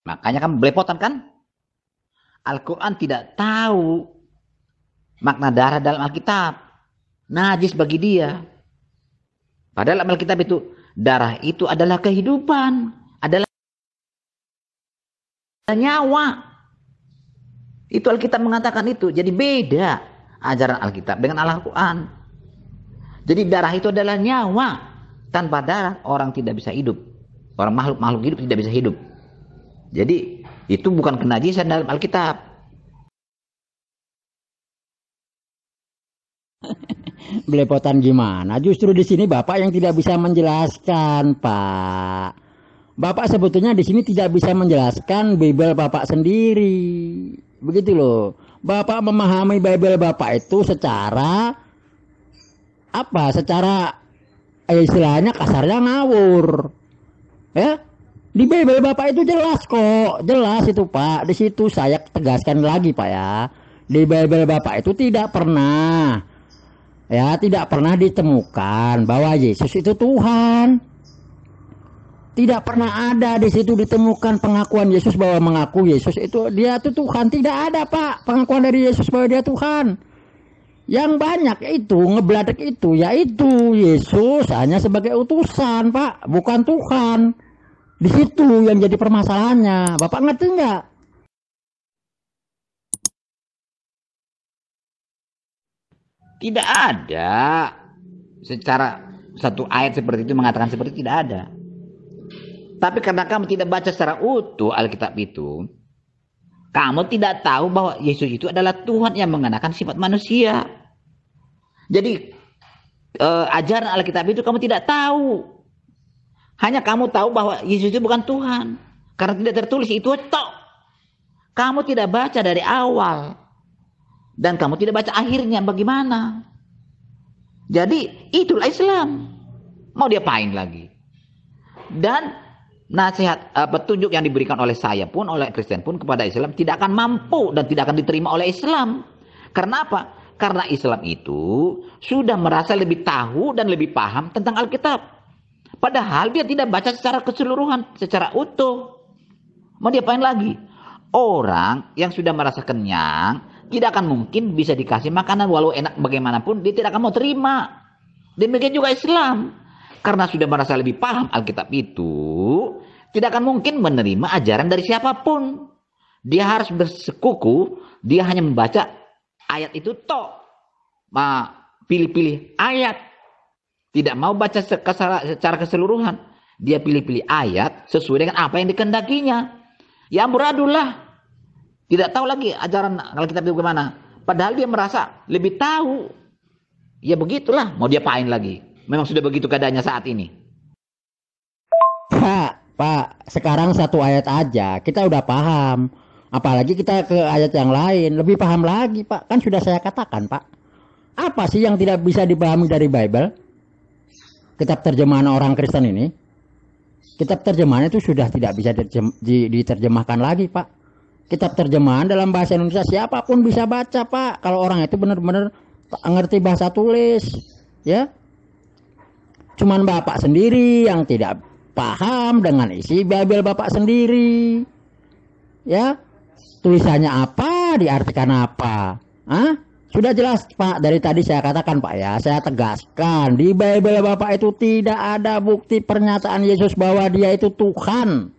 Makanya kan belepotan kan? Al-Quran tidak tahu makna darah dalam Alkitab. Najis bagi dia. Padahal dalam Alkitab itu, darah itu adalah kehidupan. Adalah nyawa. Itu Alkitab mengatakan itu. Jadi beda ajaran Alkitab dengan Al-Quran. Jadi darah itu adalah nyawa. Tanpa darah orang tidak bisa hidup. Orang makhluk hidup tidak bisa hidup. Jadi itu bukan kenajisan dalam Alkitab. Belepotan gimana? Justru di sini Bapak yang tidak bisa menjelaskan, Pak. Bapak sebetulnya di sini tidak bisa menjelaskan Bible Bapak sendiri. Begitu loh. Bapak memahami Bible Bapak itu secara apa? Secara istilahnya kasarnya ngawur. Ya? Di Bible Bapak itu jelas kok, jelas itu, Pak. Di situ saya tegaskan lagi, Pak, ya. Di Bible Bapak itu tidak pernah, ya, tidak pernah ditemukan bahwa Yesus itu Tuhan. Tidak pernah ada di situ ditemukan pengakuan Yesus bahwa mengaku Yesus itu dia itu Tuhan. Tidak ada, Pak, pengakuan dari Yesus bahwa dia Tuhan. Yang banyak itu, ngebladek itu, yaitu Yesus hanya sebagai utusan, Pak, bukan Tuhan. Di situ yang jadi permasalahannya. Bapak ngerti nggak? Tidak ada secara satu ayat seperti itu mengatakan seperti itu, tidak ada. Tapi karena kamu tidak baca secara utuh Alkitab itu, kamu tidak tahu bahwa Yesus itu adalah Tuhan yang mengenakan sifat manusia. Jadi ajaran Alkitab itu kamu tidak tahu. Hanya kamu tahu bahwa Yesus itu bukan Tuhan. Karena tidak tertulis itu tok. Kamu tidak baca dari awal. Dan kamu tidak baca akhirnya bagaimana. Jadi itulah Islam. Mau diapain lagi? Dan nasihat petunjuk yang diberikan oleh saya pun, oleh Kristen pun kepada Islam tidak akan mampu dan tidak akan diterima oleh Islam. Karena apa? Karena Islam itu sudah merasa lebih tahu dan lebih paham tentang Alkitab. Padahal dia tidak baca secara keseluruhan, secara utuh. Mau diapain lagi? Orang yang sudah merasa kenyang tidak akan mungkin bisa dikasih makanan walau enak bagaimanapun, dia tidak akan mau terima. Demikian juga Islam. Karena sudah merasa lebih paham Alkitab itu, tidak akan mungkin menerima ajaran dari siapapun. Dia harus bersekuku, dia hanya membaca ayat itu tok. Pilih-pilih ayat. Tidak mau baca secara keseluruhan. Dia pilih-pilih ayat sesuai dengan apa yang dikehendakinya. Ya amburadullah. Tidak tahu lagi ajaran Alkitab itu bagaimana. Padahal dia merasa lebih tahu. Ya begitulah, mau diapain lagi. Memang sudah begitu keadaannya saat ini. Pak, sekarang satu ayat aja kita udah paham. Apalagi kita ke ayat yang lain, lebih paham lagi, Pak. Kan sudah saya katakan, Pak. Apa sih yang tidak bisa dipahami dari Bible? Kitab terjemahan orang Kristen ini. Kitab terjemahan itu sudah tidak bisa diterjemahkan lagi, Pak. Kitab terjemahan dalam bahasa Indonesia siapapun bisa baca, Pak. Kalau orang itu benar-benar ngerti bahasa tulis, ya. Cuman Bapak sendiri yang tidak paham dengan isi Bible Bapak sendiri. Ya. Tulisannya apa, diartikan apa? Hah? Sudah jelas, Pak. Dari tadi saya katakan, Pak, ya. Saya tegaskan, di Bible Bapak itu tidak ada bukti pernyataan Yesus bahwa dia itu Tuhan.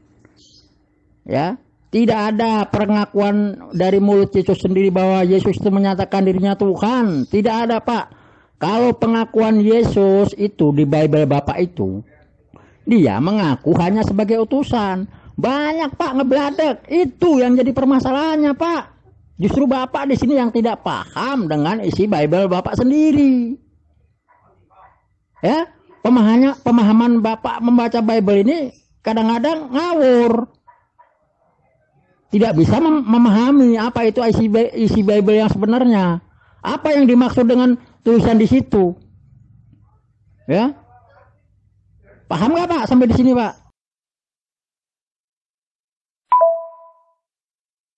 Ya. Tidak ada pengakuan dari mulut Yesus sendiri bahwa Yesus itu menyatakan dirinya Tuhan. Tidak ada, Pak. Kalau pengakuan Yesus itu di Bible Bapak itu, dia mengaku hanya sebagai utusan. Banyak, Pak, ngebladek. Itu yang jadi permasalahannya, Pak. Justru Bapak di sini yang tidak paham dengan isi Bible Bapak sendiri. Ya, pemahaman Bapak membaca Bible ini kadang-kadang ngawur. Tidak bisa memahami apa itu isi Bible yang sebenarnya. Apa yang dimaksud dengan tulisan di situ? Ya, paham nggak, Pak, sampai di sini, Pak?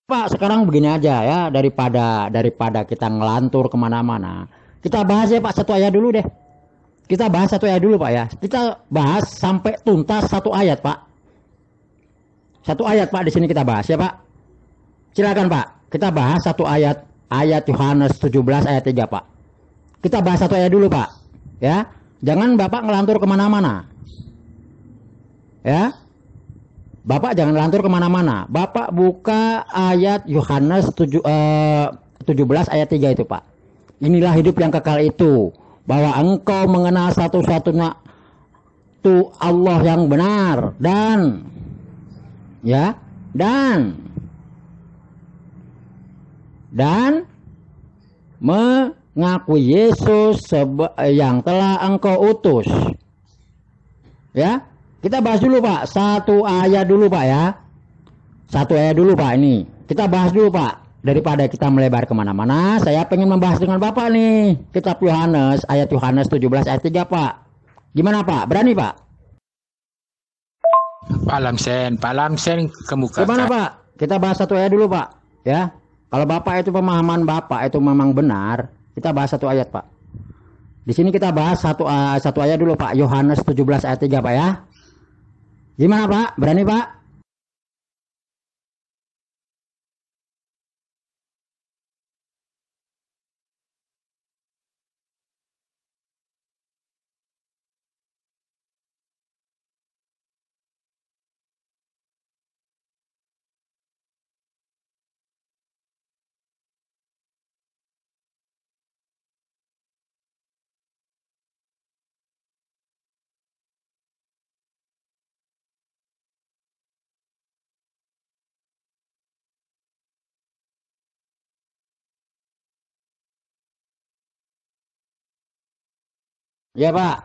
Pak, sekarang begini aja ya, daripada kita ngelantur kemana-mana, kita bahas ya, Pak, satu ayat dulu deh. Kita bahas satu ayat dulu, Pak, ya. Kita bahas sampai tuntas satu ayat, Pak. Satu ayat, Pak, di sini kita bahas ya, Pak. Silakan, Pak. Kita bahas satu ayat Yohanes 17 ayat 3, Pak. Kita bahas satu ayat dulu, Pak. Ya. Jangan Bapak ngelantur kemana-mana. Ya. Bapak jangan ngelantur kemana-mana. Bapak buka ayat Yohanes 17 ayat 3 itu, Pak. Inilah hidup yang kekal itu, bahwa engkau mengenal satu-satunya Tuhan Allah yang benar, dan ya, dan mengakui Yesus yang telah engkau utus. Ya, kita bahas dulu, Pak. Satu ayat dulu, Pak, ya. Satu ayat dulu, Pak, ini. Kita bahas dulu, Pak. Daripada kita melebar kemana-mana, saya pengen membahas dengan Bapak nih. Kitab Yohanes, ayat Yohanes 17 ayat 3, Pak. Gimana, Pak? Berani, Pak? Pak Lamsen kemukakan. Gimana, Pak? Kita bahas satu ayat dulu, Pak. Ya. Kalau Bapak itu pemahaman Bapak itu memang benar, kita bahas satu ayat, Pak. Di sini kita bahas satu ayat dulu, Pak. Yohanes 17 ayat 3, Pak, ya. Gimana, Pak? Berani, Pak? Ya Pak.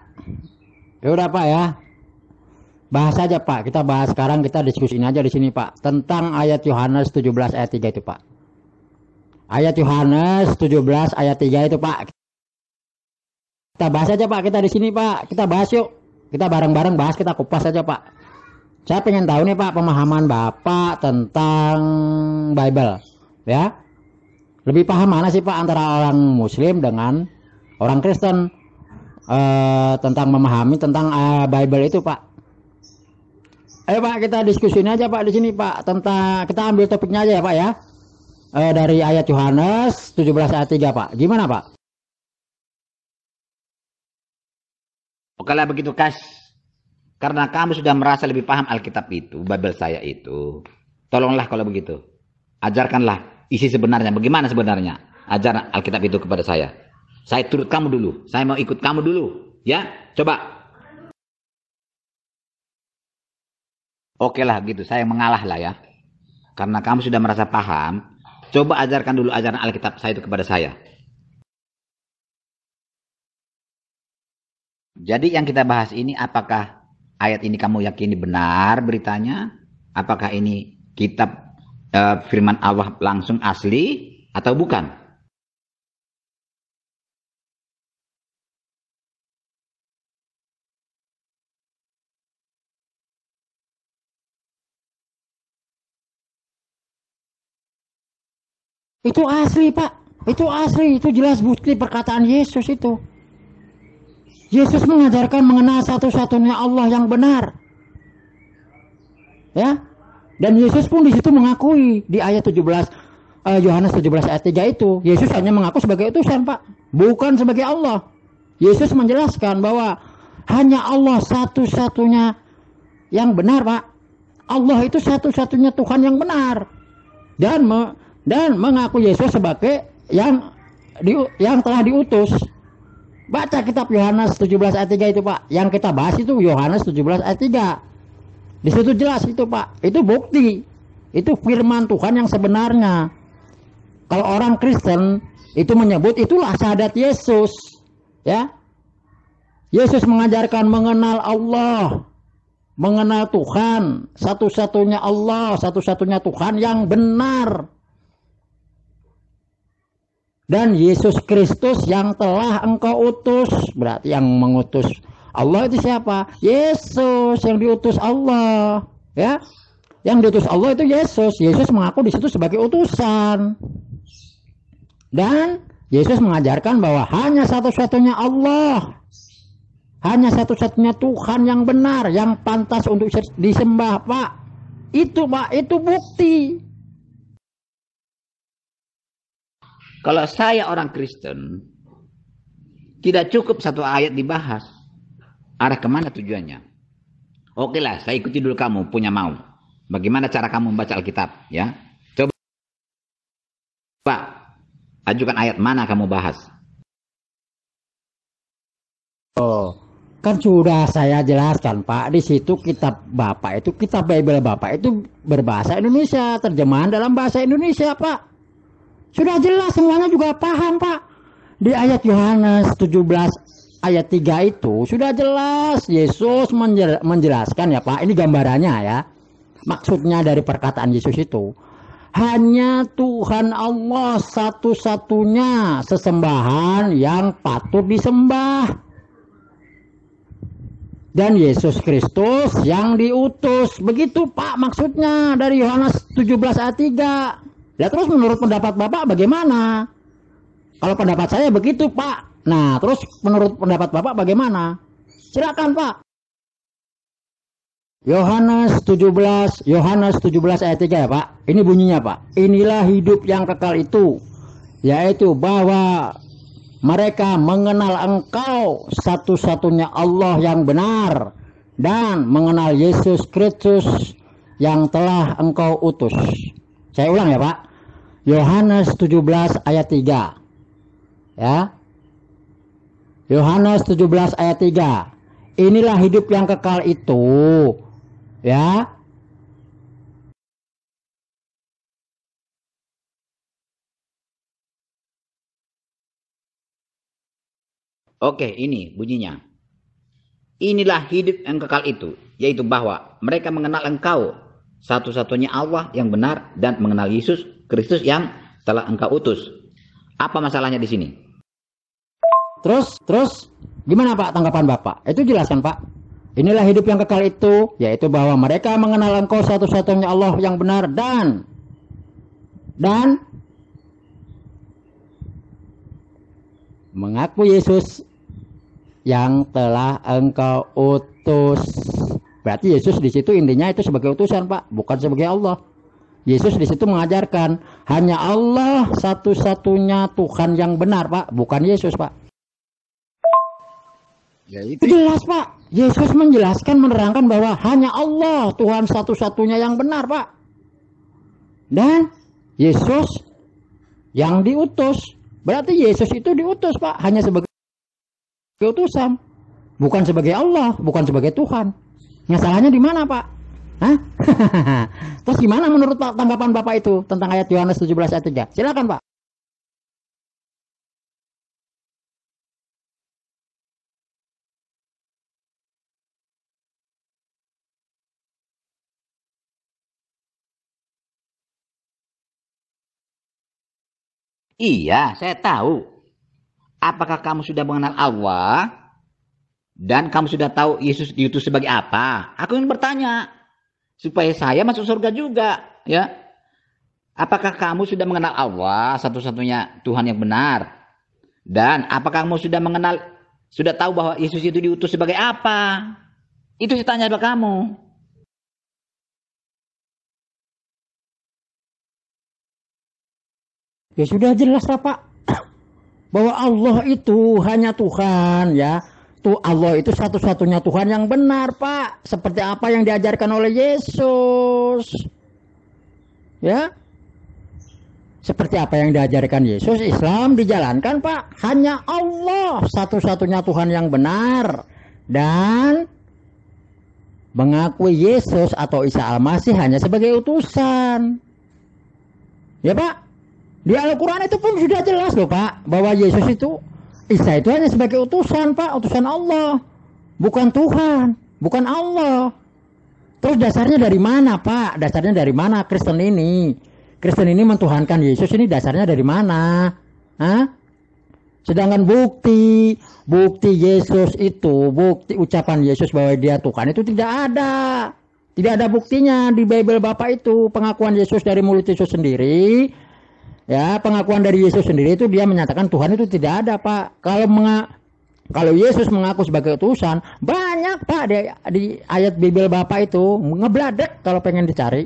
Ya udah Pak ya. Bahas aja Pak. Kita bahas sekarang, kita diskusiin aja di sini Pak. Tentang ayat Yohanes 17 ayat 3 itu Pak. Ayat Yohanes 17 ayat 3 itu Pak. Kita bahas aja Pak, kita di sini Pak. Kita bahas yuk. Kita bareng-bareng bahas, kita kupas aja Pak. Saya pengen tahu nih Pak, pemahaman Bapak tentang Bible. Ya. Lebih paham mana sih Pak antara orang Muslim dengan orang Kristen tentang memahami tentang Bible itu Pak? Ayo Pak, kita diskusiin aja Pak di sini Pak. Tentang, kita ambil topiknya aja ya Pak ya. Dari ayat Yohanes 17 ayat 3 Pak. Gimana Pak? Oke lah begitu Kas. Karena kamu sudah merasa lebih paham Alkitab itu, Bible saya itu. Tolonglah kalau begitu. Ajarkanlah isi sebenarnya. Bagaimana sebenarnya? Ajar Alkitab itu kepada saya. Saya turut kamu dulu. Saya mau ikut kamu dulu. Ya, coba. Oke lah gitu. Saya mengalah lah ya. Karena kamu sudah merasa paham. Coba ajarkan dulu ajaran Alkitab saya itu kepada saya. Jadi yang kita bahas ini, apakah ayat ini kamu yakini benar beritanya? Apakah ini kitab firman Allah langsung asli atau bukan? Itu asli Pak. Itu asli. Itu jelas bukti perkataan Yesus itu. Yesus mengajarkan mengenal satu-satunya Allah yang benar. Ya. Dan Yesus pun di situ mengakui di ayat 17 Yohanes 17 ayat 3 itu, Yesus hanya mengaku sebagai utusan, Pak, bukan sebagai Allah. Yesus menjelaskan bahwa hanya Allah satu-satunya yang benar, Pak. Allah itu satu-satunya Tuhan yang benar. Dan mengaku Yesus sebagai yang telah diutus. Baca kitab Yohanes 17 ayat 3 itu Pak. Yang kita bahas itu Yohanes 17 ayat 3. Di situ jelas itu Pak. Itu bukti. Itu firman Tuhan yang sebenarnya. Kalau orang Kristen itu menyebut itulah syahadat Yesus. Ya. Yesus mengajarkan mengenal Allah. Mengenal Tuhan. Satu-satunya Allah. Satu-satunya Tuhan yang benar. Dan Yesus Kristus yang telah engkau utus. Berarti yang mengutus Allah itu siapa? Yesus, yang diutus Allah. Ya, yang diutus Allah itu Yesus. Yesus mengaku di situ sebagai utusan. Dan Yesus mengajarkan bahwa hanya satu-satunya Allah. Hanya satu-satunya Tuhan yang benar, yang pantas untuk disembah, Pak. Itu Pak, itu bukti. Kalau saya orang Kristen, tidak cukup satu ayat dibahas. Arah kemana tujuannya? Oke lah, saya ikuti dulu kamu, punya mau. Bagaimana cara kamu membaca Alkitab? Ya, coba ajukan ayat mana kamu bahas. Oh, kan sudah saya jelaskan Pak. Di situ kitab Bapak itu, kitab Bible Bapak itu berbahasa Indonesia, terjemahan dalam bahasa Indonesia Pak. Sudah jelas, semuanya juga paham Pak. Di ayat Yohanes 17 ayat 3 itu sudah jelas Yesus menjelaskan ya Pak. Ini gambarannya ya. Maksudnya dari perkataan Yesus itu, hanya Tuhan Allah satu-satunya sesembahan yang patut disembah. Dan Yesus Kristus yang diutus. Begitu Pak maksudnya dari Yohanes 17 ayat 3. Ya terus menurut pendapat Bapak bagaimana? Kalau pendapat saya begitu Pak. Nah terus menurut pendapat Bapak bagaimana? Silakan Pak. Yohanes 17 ayat 3 ya Pak. Ini bunyinya Pak. Inilah hidup yang kekal itu, yaitu bahwa mereka mengenal engkau satu-satunya Allah yang benar dan mengenal Yesus Kristus yang telah engkau utus. Saya ulang ya Pak. Yohanes 17 ayat 3. Ya. Yohanes 17 ayat 3. Inilah hidup yang kekal itu. Ya. Oke, ini bunyinya. Inilah hidup yang kekal itu, yaitu bahwa mereka mengenal Engkau, satu-satunya Allah yang benar, dan mengenal Yesus Kristus yang telah Engkau utus. Apa masalahnya di sini? Terus gimana Pak tanggapan Bapak? Itu jelaskan Pak. Inilah hidup yang kekal itu, yaitu bahwa mereka mengenal Engkau satu-satunya Allah yang benar dan mengaku Yesus yang telah Engkau utus. Berarti Yesus di situ intinya itu sebagai utusan Pak, bukan sebagai Allah. Yesus di situ mengajarkan hanya Allah satu-satunya Tuhan yang benar Pak, bukan Yesus Pak. Ya itu. Jelas Pak. Yesus menjelaskan menerangkan bahwa hanya Allah Tuhan satu-satunya yang benar Pak. Dan Yesus yang diutus. Berarti Yesus itu diutus Pak, hanya sebagai utusan, bukan sebagai Allah, bukan sebagai Tuhan. Masalahnya di mana Pak? Hah? Terus gimana menurut Pak tanggapan Bapak itu tentang ayat Yohanes 17 ayat 3? Silakan Pak. Iya, saya tahu. Apakah kamu sudah mengenal Allah dan kamu sudah tahu Yesus diutus sebagai apa? Aku ingin bertanya supaya saya masuk surga juga, ya. Apakah kamu sudah mengenal Allah satu-satunya Tuhan yang benar? Dan apakah kamu sudah tahu bahwa Yesus itu diutus sebagai apa? Itu saya tanya kepada kamu. Ya sudah jelas lah Pak, bahwa Allah itu hanya Tuhan ya. Tuh Allah itu satu-satunya Tuhan yang benar Pak, seperti apa yang diajarkan oleh Yesus. Ya. Seperti apa yang diajarkan Yesus, Islam dijalankan Pak. Hanya Allah satu-satunya Tuhan yang benar. Dan mengakui Yesus atau Isa Al-Masih hanya sebagai utusan. Ya Pak. Di Al-Quran itu pun sudah jelas loh Pak, bahwa Yesus itu, Isa itu hanya sebagai utusan Pak, utusan Allah, bukan Tuhan, bukan Allah. Terus dasarnya dari mana Pak? Dasarnya dari mana Kristen ini? Kristen ini mentuhankan Yesus ini dasarnya dari mana? Hah? Sedangkan bukti Yesus itu, bukti ucapan Yesus bahwa dia Tuhan itu tidak ada. Tidak ada buktinya di Bible Bapak itu, pengakuan Yesus dari mulut Yesus sendiri. Ya, pengakuan dari Yesus sendiri itu dia menyatakan Tuhan itu tidak ada Pak. Kalau Yesus mengaku sebagai utusan, banyak Pak di ayat Bible Bapak itu ngebladek kalau pengen dicari.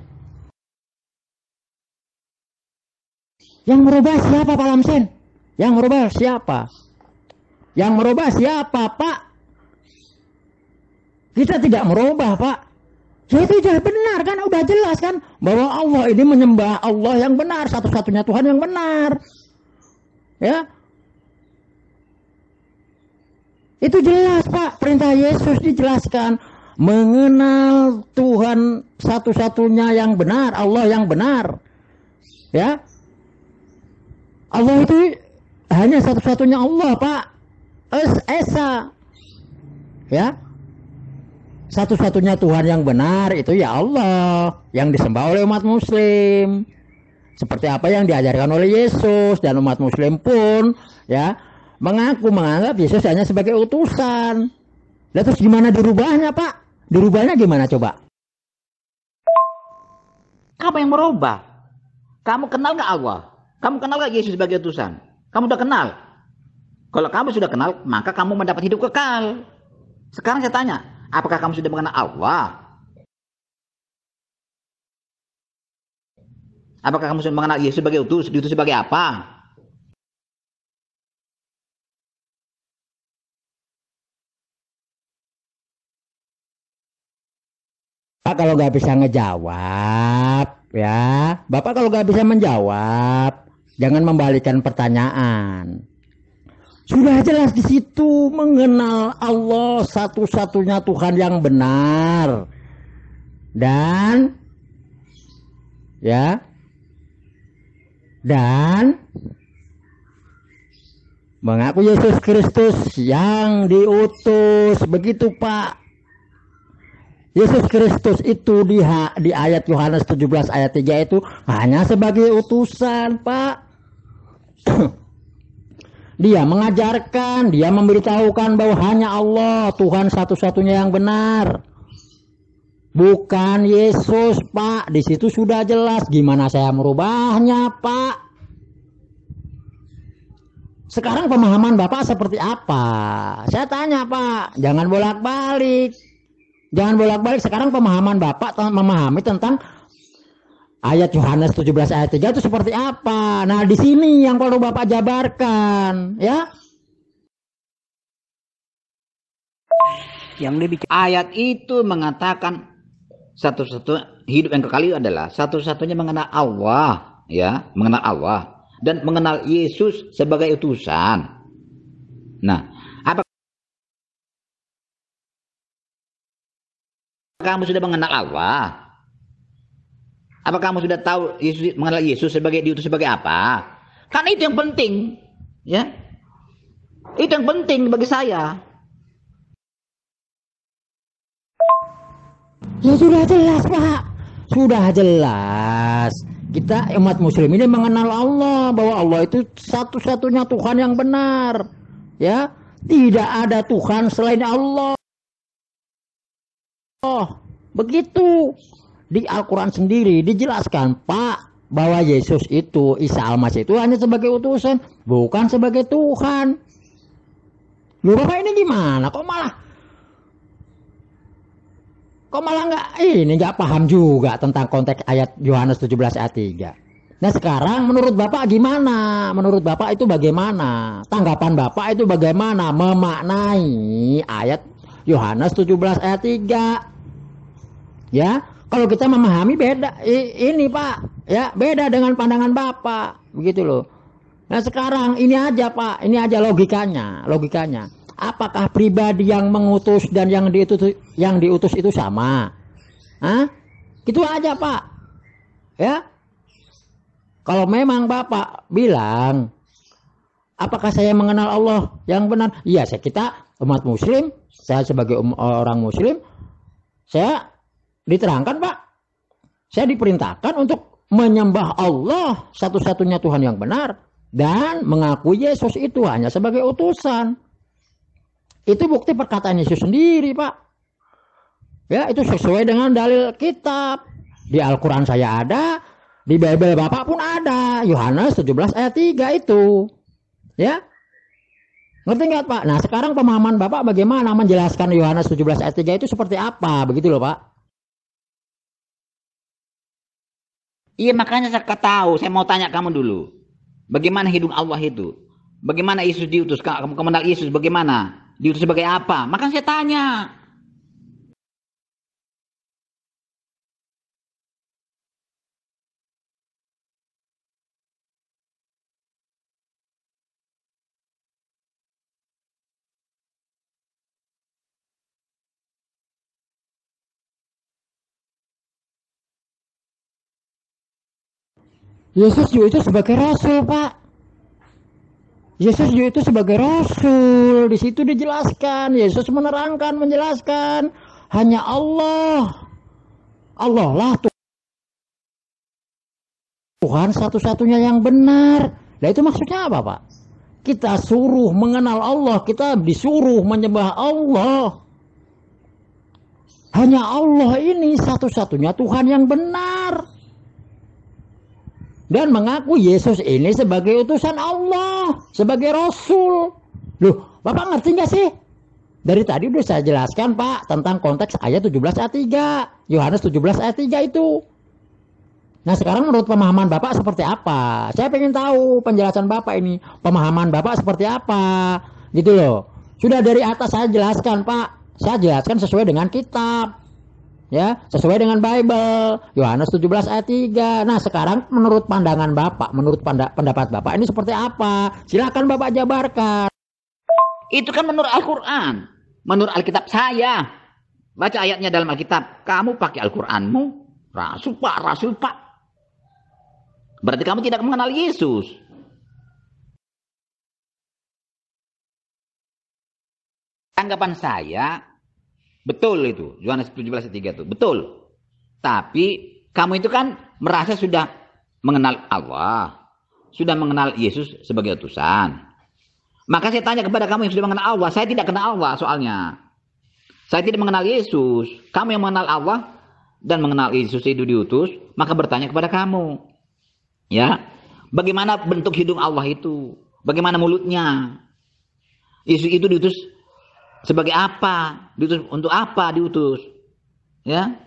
Yang merubah siapa Pak Lamsen? Yang merubah siapa? Yang merubah siapa Pak? Kita tidak merubah Pak. Ya itu sudah benar kan, udah jelas kan bahwa Allah ini menyembah Allah yang benar, satu-satunya Tuhan yang benar. Ya. Itu jelas Pak, perintah Yesus dijelaskan mengenal Tuhan satu-satunya yang benar, Allah yang benar. Ya. Allah itu hanya satu-satunya Allah Pak. Esa. Ya. Satu-satunya Tuhan yang benar itu ya Allah yang disembah oleh umat muslim. Seperti apa yang diajarkan oleh Yesus, dan umat muslim pun ya menganggap Yesus hanya sebagai utusan. Lalu terus gimana dirubahnya Pak? Dirubahnya gimana coba? Apa yang merubah? Kamu kenal gak Allah? Kamu kenal gak Yesus sebagai utusan? Kamu udah kenal? Kalau kamu sudah kenal, maka kamu mendapat hidup kekal. Sekarang saya tanya, apakah kamu sudah mengenal Allah? Apakah kamu sudah mengenal Yesus sebagai diutus sebagai apa? Pak kalau nggak bisa ngejawab, ya, Bapak kalau nggak bisa menjawab, jangan membalikan pertanyaan. Sudah jelas di situ mengenal Allah satu-satunya Tuhan yang benar. Dan mengaku Yesus Kristus yang diutus. Begitu Pak. Yesus Kristus itu di ayat Yohanes 17 ayat 3 itu hanya sebagai utusan Pak. Dia mengajarkan, dia memberitahukan bahwa hanya Allah Tuhan satu-satunya yang benar. Bukan Yesus Pak. Di situ sudah jelas. Gimana saya merubahnya Pak? Sekarang pemahaman Bapak seperti apa? Saya tanya Pak, jangan bolak-balik. Jangan bolak-balik. Sekarang pemahaman Bapak memahami tentang ayat Yohanes 17 ayat 3 itu seperti apa? Nah, di sini yang perlu Bapak jabarkan, ya. Yang lebih ayat itu mengatakan satu-satu hidup yang kekal adalah satu-satunya mengenal Allah, ya, mengenal Allah dan mengenal Yesus sebagai utusan. Nah, apa kamu sudah mengenal Allah? Apa kamu sudah tahu Yesus, mengenal Yesus sebagai diutus sebagai apa? Karena itu yang penting, ya. Itu yang penting bagi saya. Ya sudah jelas Pak. Sudah jelas. Kita umat muslim ini mengenal Allah, bahwa Allah itu satu-satunya Tuhan yang benar. Ya, tidak ada Tuhan selain Allah. Begitu. Di Al-Quran sendiri dijelaskan Pak, bahwa Yesus itu, Isa Al-Masih itu hanya sebagai utusan, bukan sebagai Tuhan. Loh Bapak ini gimana? Kok malah nggak paham juga tentang konteks ayat Yohanes 17 ayat 3. Nah sekarang menurut Bapak gimana? Menurut Bapak itu bagaimana? Tanggapan Bapak itu bagaimana memaknai ayat Yohanes 17 ayat 3? Ya, kalau kita memahami beda ini Pak, ya beda dengan pandangan Bapak, begitu loh. Nah sekarang ini aja Pak, ini aja logikanya. Apakah pribadi yang mengutus dan yang diutus itu sama? Hah? Gitu aja Pak. Ya. Kalau memang Bapak bilang, apakah saya mengenal Allah yang benar? Iya, kita umat muslim, saya sebagai orang muslim, saya diterangkan Pak. Saya diperintahkan untuk menyembah Allah satu-satunya Tuhan yang benar dan mengaku Yesus itu hanya sebagai utusan. Itu bukti perkataan Yesus sendiri Pak. Ya, itu sesuai dengan dalil kitab. Di Al-Quran saya ada, di Bible Bapak pun ada. Yohanes 17 ayat 3 itu. Ya. Ngerti nggak Pak? Nah sekarang pemahaman Bapak bagaimana menjelaskan Yohanes 17 ayat 3 itu seperti apa? Begitu loh Pak. Iya makanya saya tahu, saya mau tanya kamu dulu. Bagaimana hidup Allah itu? Bagaimana Yesus diutus? Kamu mengenal Yesus bagaimana? Diutus sebagai apa? Makanya saya tanya. Yesus juga itu sebagai rasul Pak. Yesus juga itu sebagai rasul. Di situ dijelaskan, Yesus menerangkan, menjelaskan hanya Allah. Allah lah Tuhan satu-satunya yang benar. Nah itu maksudnya apa Pak? Kita suruh mengenal Allah, kita disuruh menyembah Allah. Hanya Allah ini satu-satunya Tuhan yang benar. Dan mengaku Yesus ini sebagai utusan Allah, sebagai Rasul. Loh, Bapak ngerti nggak sih? Dari tadi udah saya jelaskan Pak tentang konteks ayat 17 ayat 3. Yohanes 17 ayat 3 itu. Nah sekarang menurut pemahaman Bapak seperti apa? Saya pengen tahu penjelasan Bapak ini. Pemahaman Bapak seperti apa? Gitu loh. Sudah dari atas saya jelaskan Pak. Saya jelaskan sesuai dengan kitab. Ya, sesuai dengan Bible. Yohanes 17 ayat 3. Nah, sekarang menurut pandangan Bapak, menurut pendapat Bapak ini seperti apa? Silakan Bapak jabarkan. Itu kan menurut Al-Quran. Menurut Alkitab saya. Baca ayatnya dalam Alkitab. Kamu pakai Al-Quranmu. Rasul Pak. Berarti kamu tidak mengenal Yesus. tanggapan saya betul itu. Yohanes 17 ayat 3 itu. Betul. Tapi kamu itu kan merasa sudah mengenal Allah. Sudah mengenal Yesus sebagai utusan. Maka saya tanya kepada kamu yang sudah mengenal Allah. Saya tidak kenal Allah soalnya. Saya tidak mengenal Yesus. Kamu yang mengenal Allah dan mengenal Yesus itu diutus, maka bertanya kepada kamu. Ya, bagaimana bentuk hidung Allah itu? Bagaimana mulutnya? Yesus itu diutus sebagai apa? Diutus untuk apa diutus? Ya.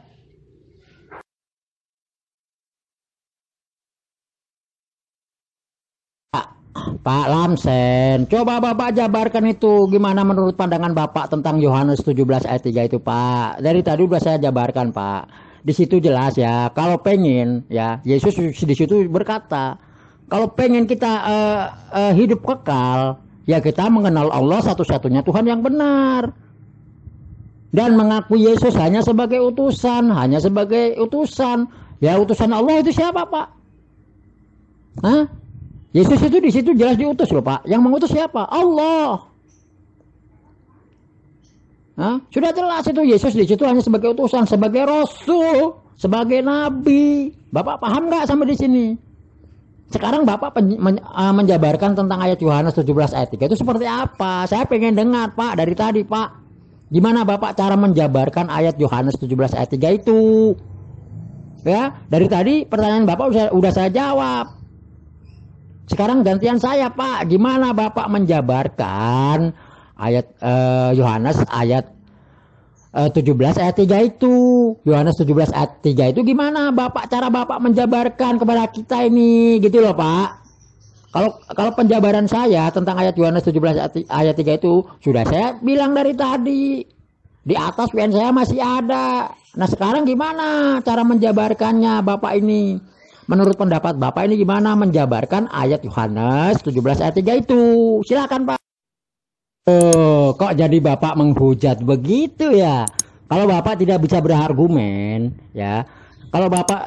Pak Lamsen, coba Bapak jabarkan itu gimana menurut pandangan Bapak tentang Yohanes 17 ayat 3 itu, Pak. Dari tadi udah saya jabarkan, Pak. Di situ jelas ya, kalau pengen ya, Yesus di situ berkata, kalau pengen kita hidup kekal, ya kita mengenal Allah satu-satunya Tuhan yang benar. Dan mengakui Yesus hanya sebagai utusan, Ya, utusan Allah itu siapa, Pak? Hah? Yesus itu di situ jelas diutus loh, Pak. Yang mengutus siapa? Allah. Hah? Sudah jelas itu Yesus di situ hanya sebagai utusan, sebagai rasul, sebagai nabi. Bapak paham nggak sampai di sini? Sekarang Bapak menjabarkan tentang ayat Yohanes 17 ayat 3 itu seperti apa? Saya pengen dengar, Pak, dari tadi, Pak. Gimana Bapak cara menjabarkan ayat Yohanes 17 ayat 3 itu? Ya, dari tadi pertanyaan Bapak udah saya jawab. Sekarang gantian saya, Pak. Gimana Bapak menjabarkan ayat Yohanes ayat 17 ayat 3 itu? Yohanes 17 ayat 3 itu gimana Bapak, cara Bapak menjabarkan kepada kita ini, gitu loh, Pak. Kalau penjabaran saya tentang ayat Yohanes 17 ayat 3 itu sudah saya bilang dari tadi. Di atas PN saya masih ada. Nah, sekarang gimana cara menjabarkannya Bapak ini? Menurut pendapat Bapak ini gimana menjabarkan ayat Yohanes 17 ayat 3 itu? Silakan, Pak. Kok jadi Bapak menghujat begitu ya? Kalau Bapak tidak bisa berargumen, ya. Kalau Bapak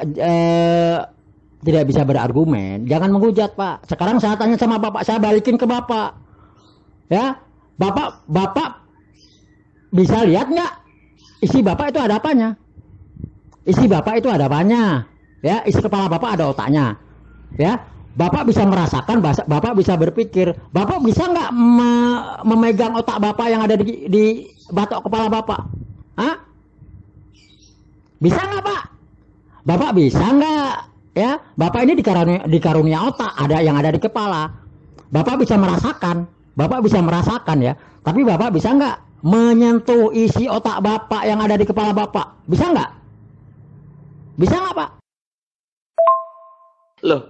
tidak bisa berargumen, jangan menghujat, Pak. Sekarang saya tanya sama Bapak, saya balikin ke Bapak. Ya. Bapak bisa lihat nggak isi Bapak itu ada apanya? Isi Bapak itu ada apanya? Ya, isi kepala Bapak ada otaknya. Ya, Bapak bisa merasakan, Bapak bisa berpikir. Bapak bisa nggak memegang otak Bapak yang ada di batok kepala Bapak? Hah? Bisa nggak, Pak? Bapak bisa nggak? Ya, Bapak ini dikarunia otak, ada yang ada di kepala. Bapak bisa merasakan ya. Tapi Bapak bisa nggak menyentuh isi otak Bapak yang ada di kepala Bapak? Bisa nggak? Bisa nggak, Pak? Loh,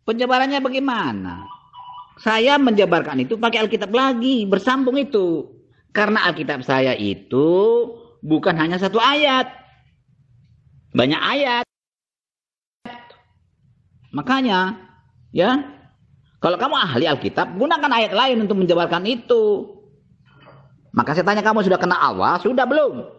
penjabarannya bagaimana? Saya menjabarkan itu pakai Alkitab lagi, bersambung itu. Karena Alkitab saya itu bukan hanya satu ayat. Banyak ayat. Makanya, ya, kalau kamu ahli Alkitab, gunakan ayat lain untuk menjabarkan itu. Maka saya tanya, kamu sudah kenal Allah? Sudah belum?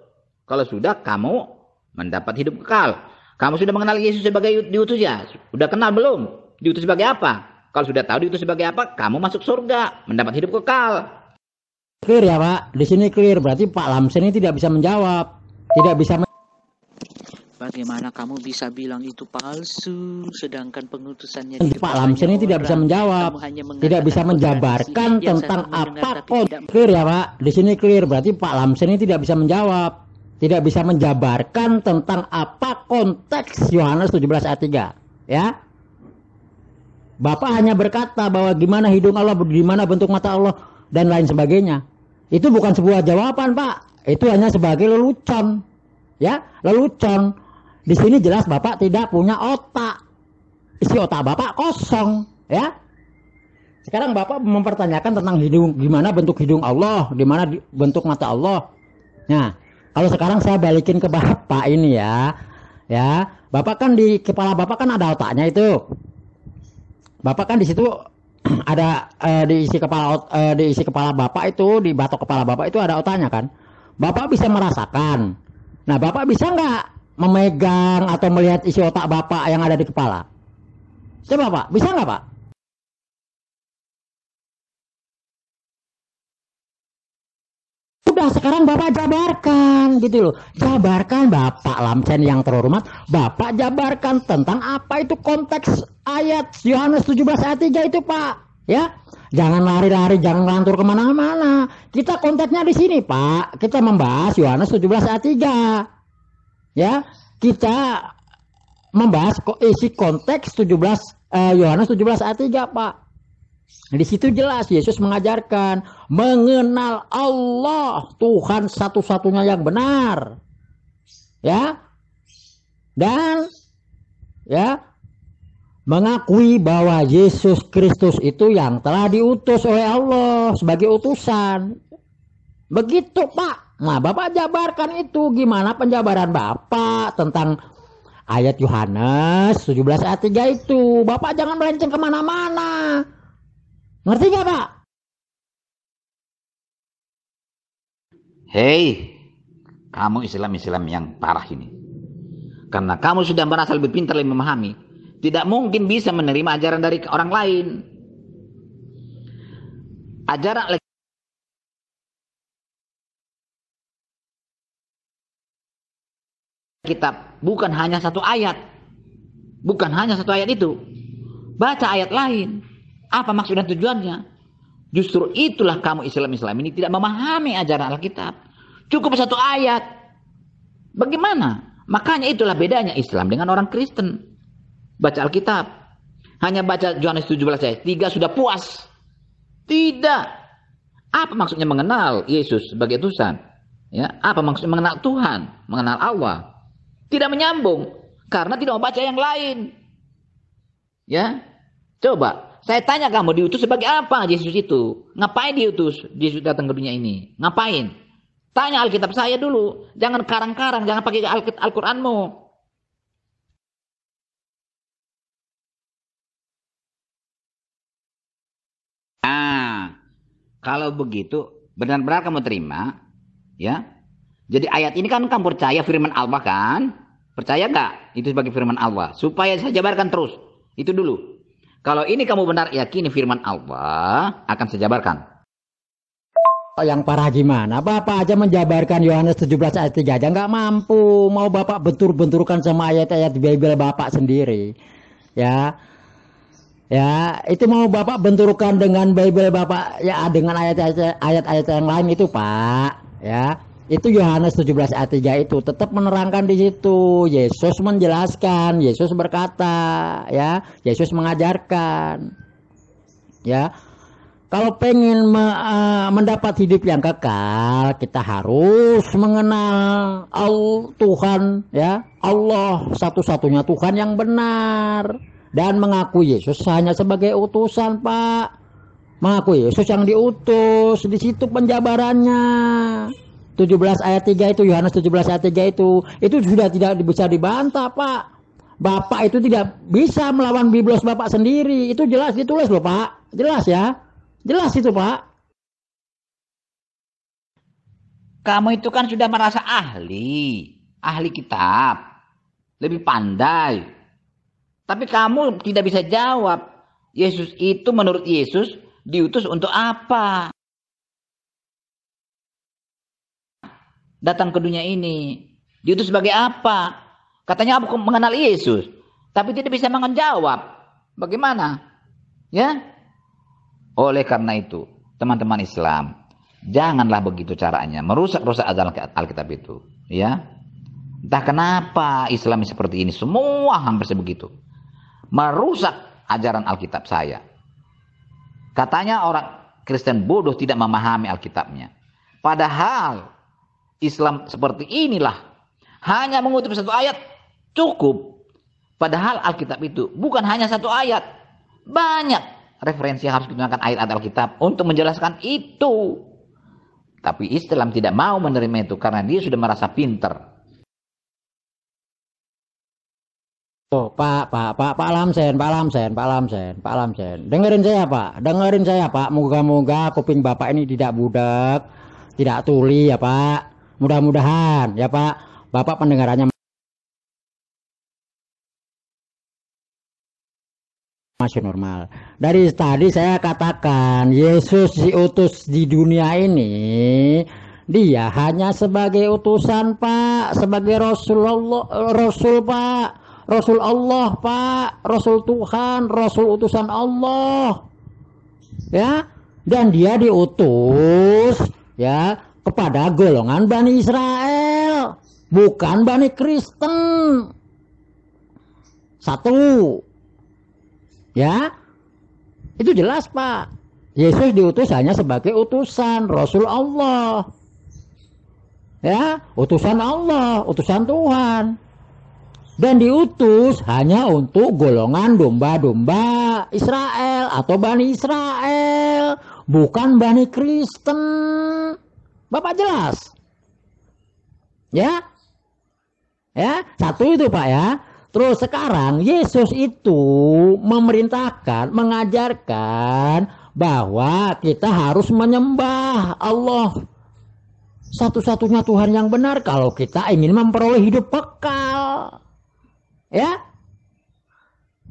Kalau sudah, kamu mendapat hidup kekal. Kamu sudah mengenal Yesus sebagai diutus ya? Sudah kenal belum? Diutus sebagai apa? Kalau sudah tahu diutus sebagai apa, kamu masuk surga, mendapat hidup kekal. Clear ya, Pak? Di sini clear. Berarti Pak Lamsen ini tidak bisa menjawab. Tidak bisa Bagaimana kamu bisa bilang itu palsu, sedangkan pengutusannya Pak Lamsen ini tidak bisa menjawab. Tidak bisa menjabarkan tentang apa clear ya, Pak? Di sini clear. Berarti Pak Lamsen ini tidak bisa menjawab. Tidak bisa menjabarkan tentang apa konteks Yohanes 17 ayat 3. Ya. Bapak hanya berkata bahwa gimana hidung Allah, gimana bentuk mata Allah, dan lain sebagainya. Itu bukan sebuah jawaban, Pak. Itu hanya sebagai lelucon. Ya, lelucon. Di sini jelas Bapak tidak punya otak. Isi otak Bapak kosong. Ya. Sekarang Bapak mempertanyakan tentang hidung, gimana bentuk hidung Allah, gimana bentuk mata Allah. Nah, kalau sekarang saya balikin ke Bapak ini ya. Ya, Bapak kan di kepala Bapak kan ada otaknya itu. Bapak kan di situ ada di isi kepala Bapak itu, di batok kepala Bapak itu ada otaknya kan. Bapak bisa merasakan. Nah, Bapak bisa nggak memegang atau melihat isi otak Bapak yang ada di kepala? Coba Pak, bisa nggak Pak? udah sekarang Bapak jabarkan gitu loh. Jabarkan Bapak Lamsen yang terhormat, Bapak jabarkan tentang apa itu konteks ayat Yohanes 17 ayat 3 itu Pak. Ya, jangan lari-lari, jangan ngelantur kemana-mana. Kita konteksnya di sini Pak. Kita membahas Yohanes 17 ayat 3. Ya, kita membahas isi konteks Yohanes 17 ayat 3 Pak. Di situ jelas Yesus mengajarkan mengenal Allah Tuhan satu-satunya yang benar. Ya. Dan ya, mengakui bahwa Yesus Kristus itu yang telah diutus oleh Allah sebagai utusan. Begitu Pak. Nah, Bapak jabarkan itu, gimana penjabaran Bapak tentang ayat Yohanes 17 ayat 3 itu. Bapak jangan melenceng kemana-mana. Ngerti gak Pak? Hei, kamu Islam-Islam yang parah ini. Karena kamu sudah merasa lebih pintar, lebih memahami, tidak mungkin bisa menerima ajaran dari orang lain. Ajaran kitab bukan hanya satu ayat. Bukan hanya satu ayat itu. Baca ayat lain. Apa maksud dan tujuannya? Justru itulah kamu Islam-Islam ini tidak memahami ajaran Alkitab. Cukup satu ayat. Bagaimana? Makanya itulah bedanya Islam dengan orang Kristen. Baca Alkitab. Hanya baca Yohanes 17 ayat 3 sudah puas. Tidak. Apa maksudnya mengenal Yesus sebagai utusan? Ya, apa maksudnya mengenal Tuhan, mengenal Allah? Tidak menyambung karena tidak membaca yang lain. Ya. Coba saya tanya kamu, diutus sebagai apa Yesus itu? Ngapain diutus? Yesus datang ke dunia ini. Ngapain? Tanya Alkitab saya dulu. Jangan karang-karang, jangan pakai Al-Qur'anmu. Nah, kalau begitu benar-benar kamu terima, ya. Jadi ayat ini kan kamu percaya firman Allah kan? Percaya nggak itu sebagai firman Allah? Supaya saya jabarkan terus. Itu dulu. Kalau ini kamu benar yakini firman Allah, akan saya jabarkan. Yang parah gimana? Bapak aja menjabarkan Yohanes 17 ayat 3 aja nggak mampu. Mau Bapak bentur-benturkan sama ayat-ayat Bible Bapak sendiri. Ya. Ya, itu mau Bapak benturkan dengan Bible Bapak ya, dengan ayat-ayat yang lain itu Pak. Ya. Itu Yohanes 17 ayat 3 itu tetap menerangkan di situ. Yesus menjelaskan, Yesus berkata, ya, Yesus mengajarkan. Ya. Kalau pengen mendapat hidup yang kekal, kita harus mengenal Tuhan, ya, Allah satu-satunya Tuhan yang benar dan mengakui Yesus hanya sebagai utusan, Pak. Mengakui Yesus yang diutus, di situ penjabarannya. 17 ayat 3 itu, Yohanes 17 ayat 3 itu sudah tidak bisa dibantah Pak. Bapak itu tidak bisa melawan biblos Bapak sendiri. Itu jelas ditulis loh Pak. Jelas ya. Jelas itu Pak. Kamu itu kan sudah merasa ahli kitab. Lebih pandai. Tapi kamu tidak bisa jawab. Yesus itu menurut Yesus diutus untuk apa? Datang ke dunia ini. Diutus sebagai apa? Katanya aku mengenal Yesus. Tapi tidak bisa menjawab. Bagaimana? Ya? Oleh karena itu, teman-teman Islam, janganlah begitu caranya. Merusak-rusak ajaran Alkitab itu. Ya? Entah kenapa Islam seperti ini. Semua hampir sebegitu. Merusak ajaran Alkitab saya. Katanya orang Kristen bodoh tidak memahami Alkitabnya. Padahal Islam seperti inilah. Hanya mengutip satu ayat cukup. Padahal Alkitab itu bukan hanya satu ayat. Banyak referensi yang harus digunakan ayat Alkitab untuk menjelaskan itu. Tapi Islam tidak mau menerima itu karena dia sudah merasa pinter. Oh, Pak Lamsen. Dengerin saya Pak. Moga-moga kuping Bapak ini tidak budak, tidak tuli ya Pak. Mudah-mudahan ya Pak, Bapak pendengarannya masih normal. Dari tadi saya katakan Yesus diutus di dunia ini Dia hanya sebagai utusan, Pak, sebagai Rasul, Pak. Rasul Allah, Pak, Rasul Tuhan, Rasul utusan Allah. Ya, dan dia diutus ya kepada golongan Bani Israel, bukan Bani Kristen. Satu. Ya. Itu jelas, Pak. Yesus diutus hanya sebagai utusan Rasul Allah. Ya, utusan Allah, utusan Tuhan. Dan diutus hanya untuk golongan domba-domba Israel atau Bani Israel, bukan Bani Kristen. Bapak jelas? Ya? Ya, satu itu, Pak, ya. Terus sekarang Yesus itu memerintahkan, mengajarkan bahwa kita harus menyembah Allah satu-satunya Tuhan yang benar kalau kita ingin memperoleh hidup kekal. Ya,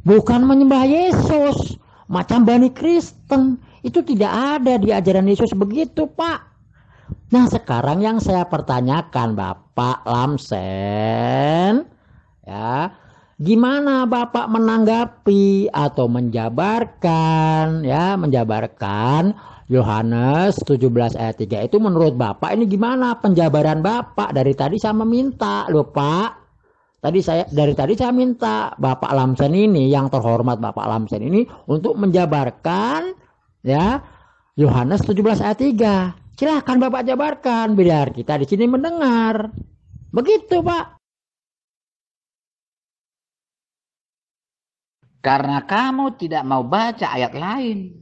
bukan menyembah Yesus macam Bani Kristen. Itu tidak ada di ajaran Yesus begitu, Pak. Nah, sekarang yang saya pertanyakan, Bapak Lamsen, ya, gimana Bapak menanggapi atau menjabarkan Yohanes 17 ayat 3 itu menurut Bapak ini gimana penjabaran Bapak? Dari tadi saya meminta loh, Pak. Dari tadi saya minta Bapak Lamsen ini, yang terhormat Bapak Lamsen ini, untuk menjabarkan ya Yohanes 17 ayat 3. Silahkan Bapak jabarkan biar kita di sini mendengar. Begitu, Pak. Karena kamu tidak mau baca ayat lain.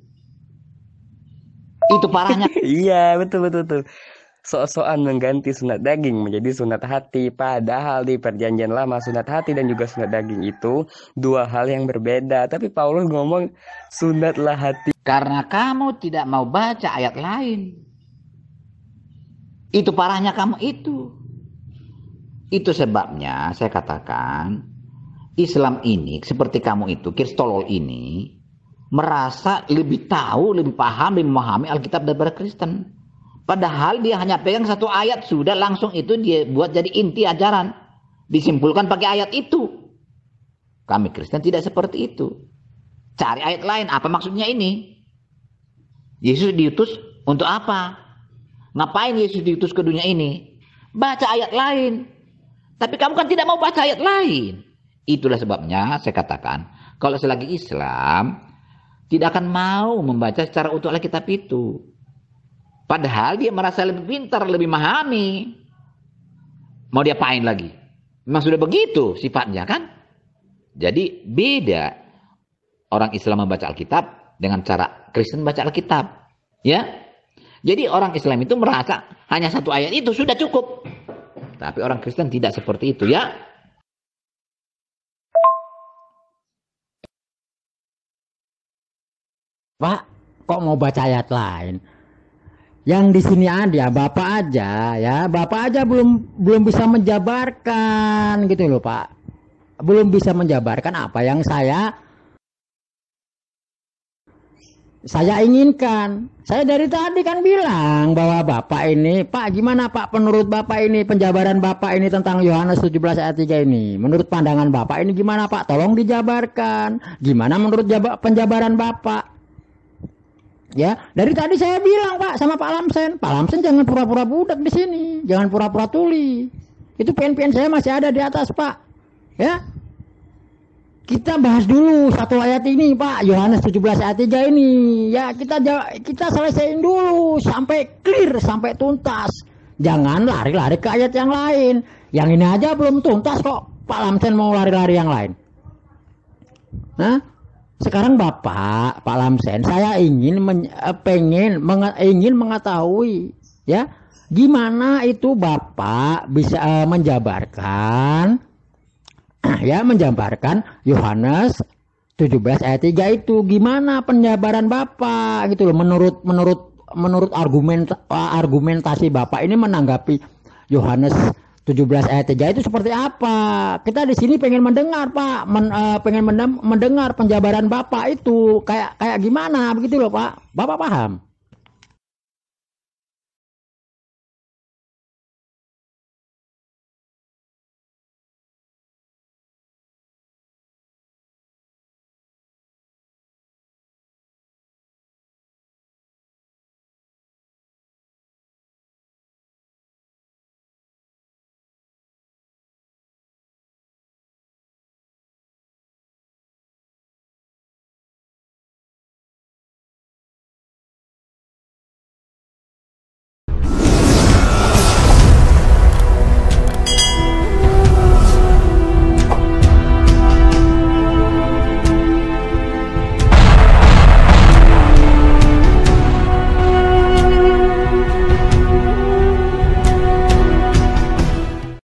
Itu parahnya. Iya, betul. Sok-sokan mengganti sunat daging menjadi sunat hati. Padahal di perjanjian lama sunat hati dan juga sunat daging itu dua hal yang berbeda. Tapi Paulus ngomong sunatlah hati. Karena kamu tidak mau baca ayat lain. Itu parahnya kamu itu. Itu sebabnya saya katakan Islam ini seperti kamu itu, Kristolol ini, merasa lebih tahu, lebih paham, lebih memahami Alkitab daripada Kristen. Padahal dia hanya pegang satu ayat, sudah langsung itu dia buat jadi inti ajaran. Disimpulkan pakai ayat itu. Kami Kristen tidak seperti itu. Cari ayat lain, apa maksudnya ini? Yesus diutus untuk apa? Ngapain Yesus diutus ke dunia ini? Baca ayat lain. Tapi kamu kan tidak mau baca ayat lain. Itulah sebabnya saya katakan, kalau selagi Islam tidak akan mau membaca secara utuh Alkitab itu. Padahal dia merasa lebih pintar, lebih memahami. Mau diapain lagi? Memang sudah begitu sifatnya kan? Jadi beda orang Islam membaca Alkitab dengan cara Kristen baca Alkitab. Ya? Jadi orang Islam itu merasa hanya satu ayat itu sudah cukup. Tapi orang Kristen tidak seperti itu, ya. Pak, kok mau baca ayat lain? Yang di sini ada Bapak aja ya, Bapak aja belum bisa menjabarkan gitu loh, Pak. Belum bisa menjabarkan apa yang saya inginkan. Saya dari tadi kan bilang bahwa Bapak ini, Pak, gimana Pak menurut Bapak ini penjabaran Bapak ini tentang Yohanes 17 ayat 3 ini? Menurut pandangan Bapak ini gimana, Pak? Tolong dijabarkan. Gimana menurut penjabaran Bapak? Ya, dari tadi saya bilang, Pak, sama Pak Lamsen jangan pura-pura budak di sini, jangan pura-pura tuli. Itu pen-pen saya masih ada di atas, Pak. Ya. Kita bahas dulu satu ayat ini, Pak, Yohanes 17 ayat 3 ini. Ya, kita selesaiin dulu sampai clear, sampai tuntas. Jangan lari-lari ke ayat yang lain. Yang ini aja belum tuntas kok, Pak Lamsen mau lari-lari yang lain. Nah, sekarang Pak Lamsen, saya ingin mengetahui ya, gimana itu Bapak bisa menjabarkan Yohanes 17 ayat 3 itu, gimana penjabaran Bapak gitu loh, menurut argumentasi Bapak ini menanggapi Yohanes 17 ayat 3 itu seperti apa? Kita di sini pengen mendengar, Pak, pengen mendengar penjabaran Bapak itu kayak gimana begitu loh, Pak. Bapak paham?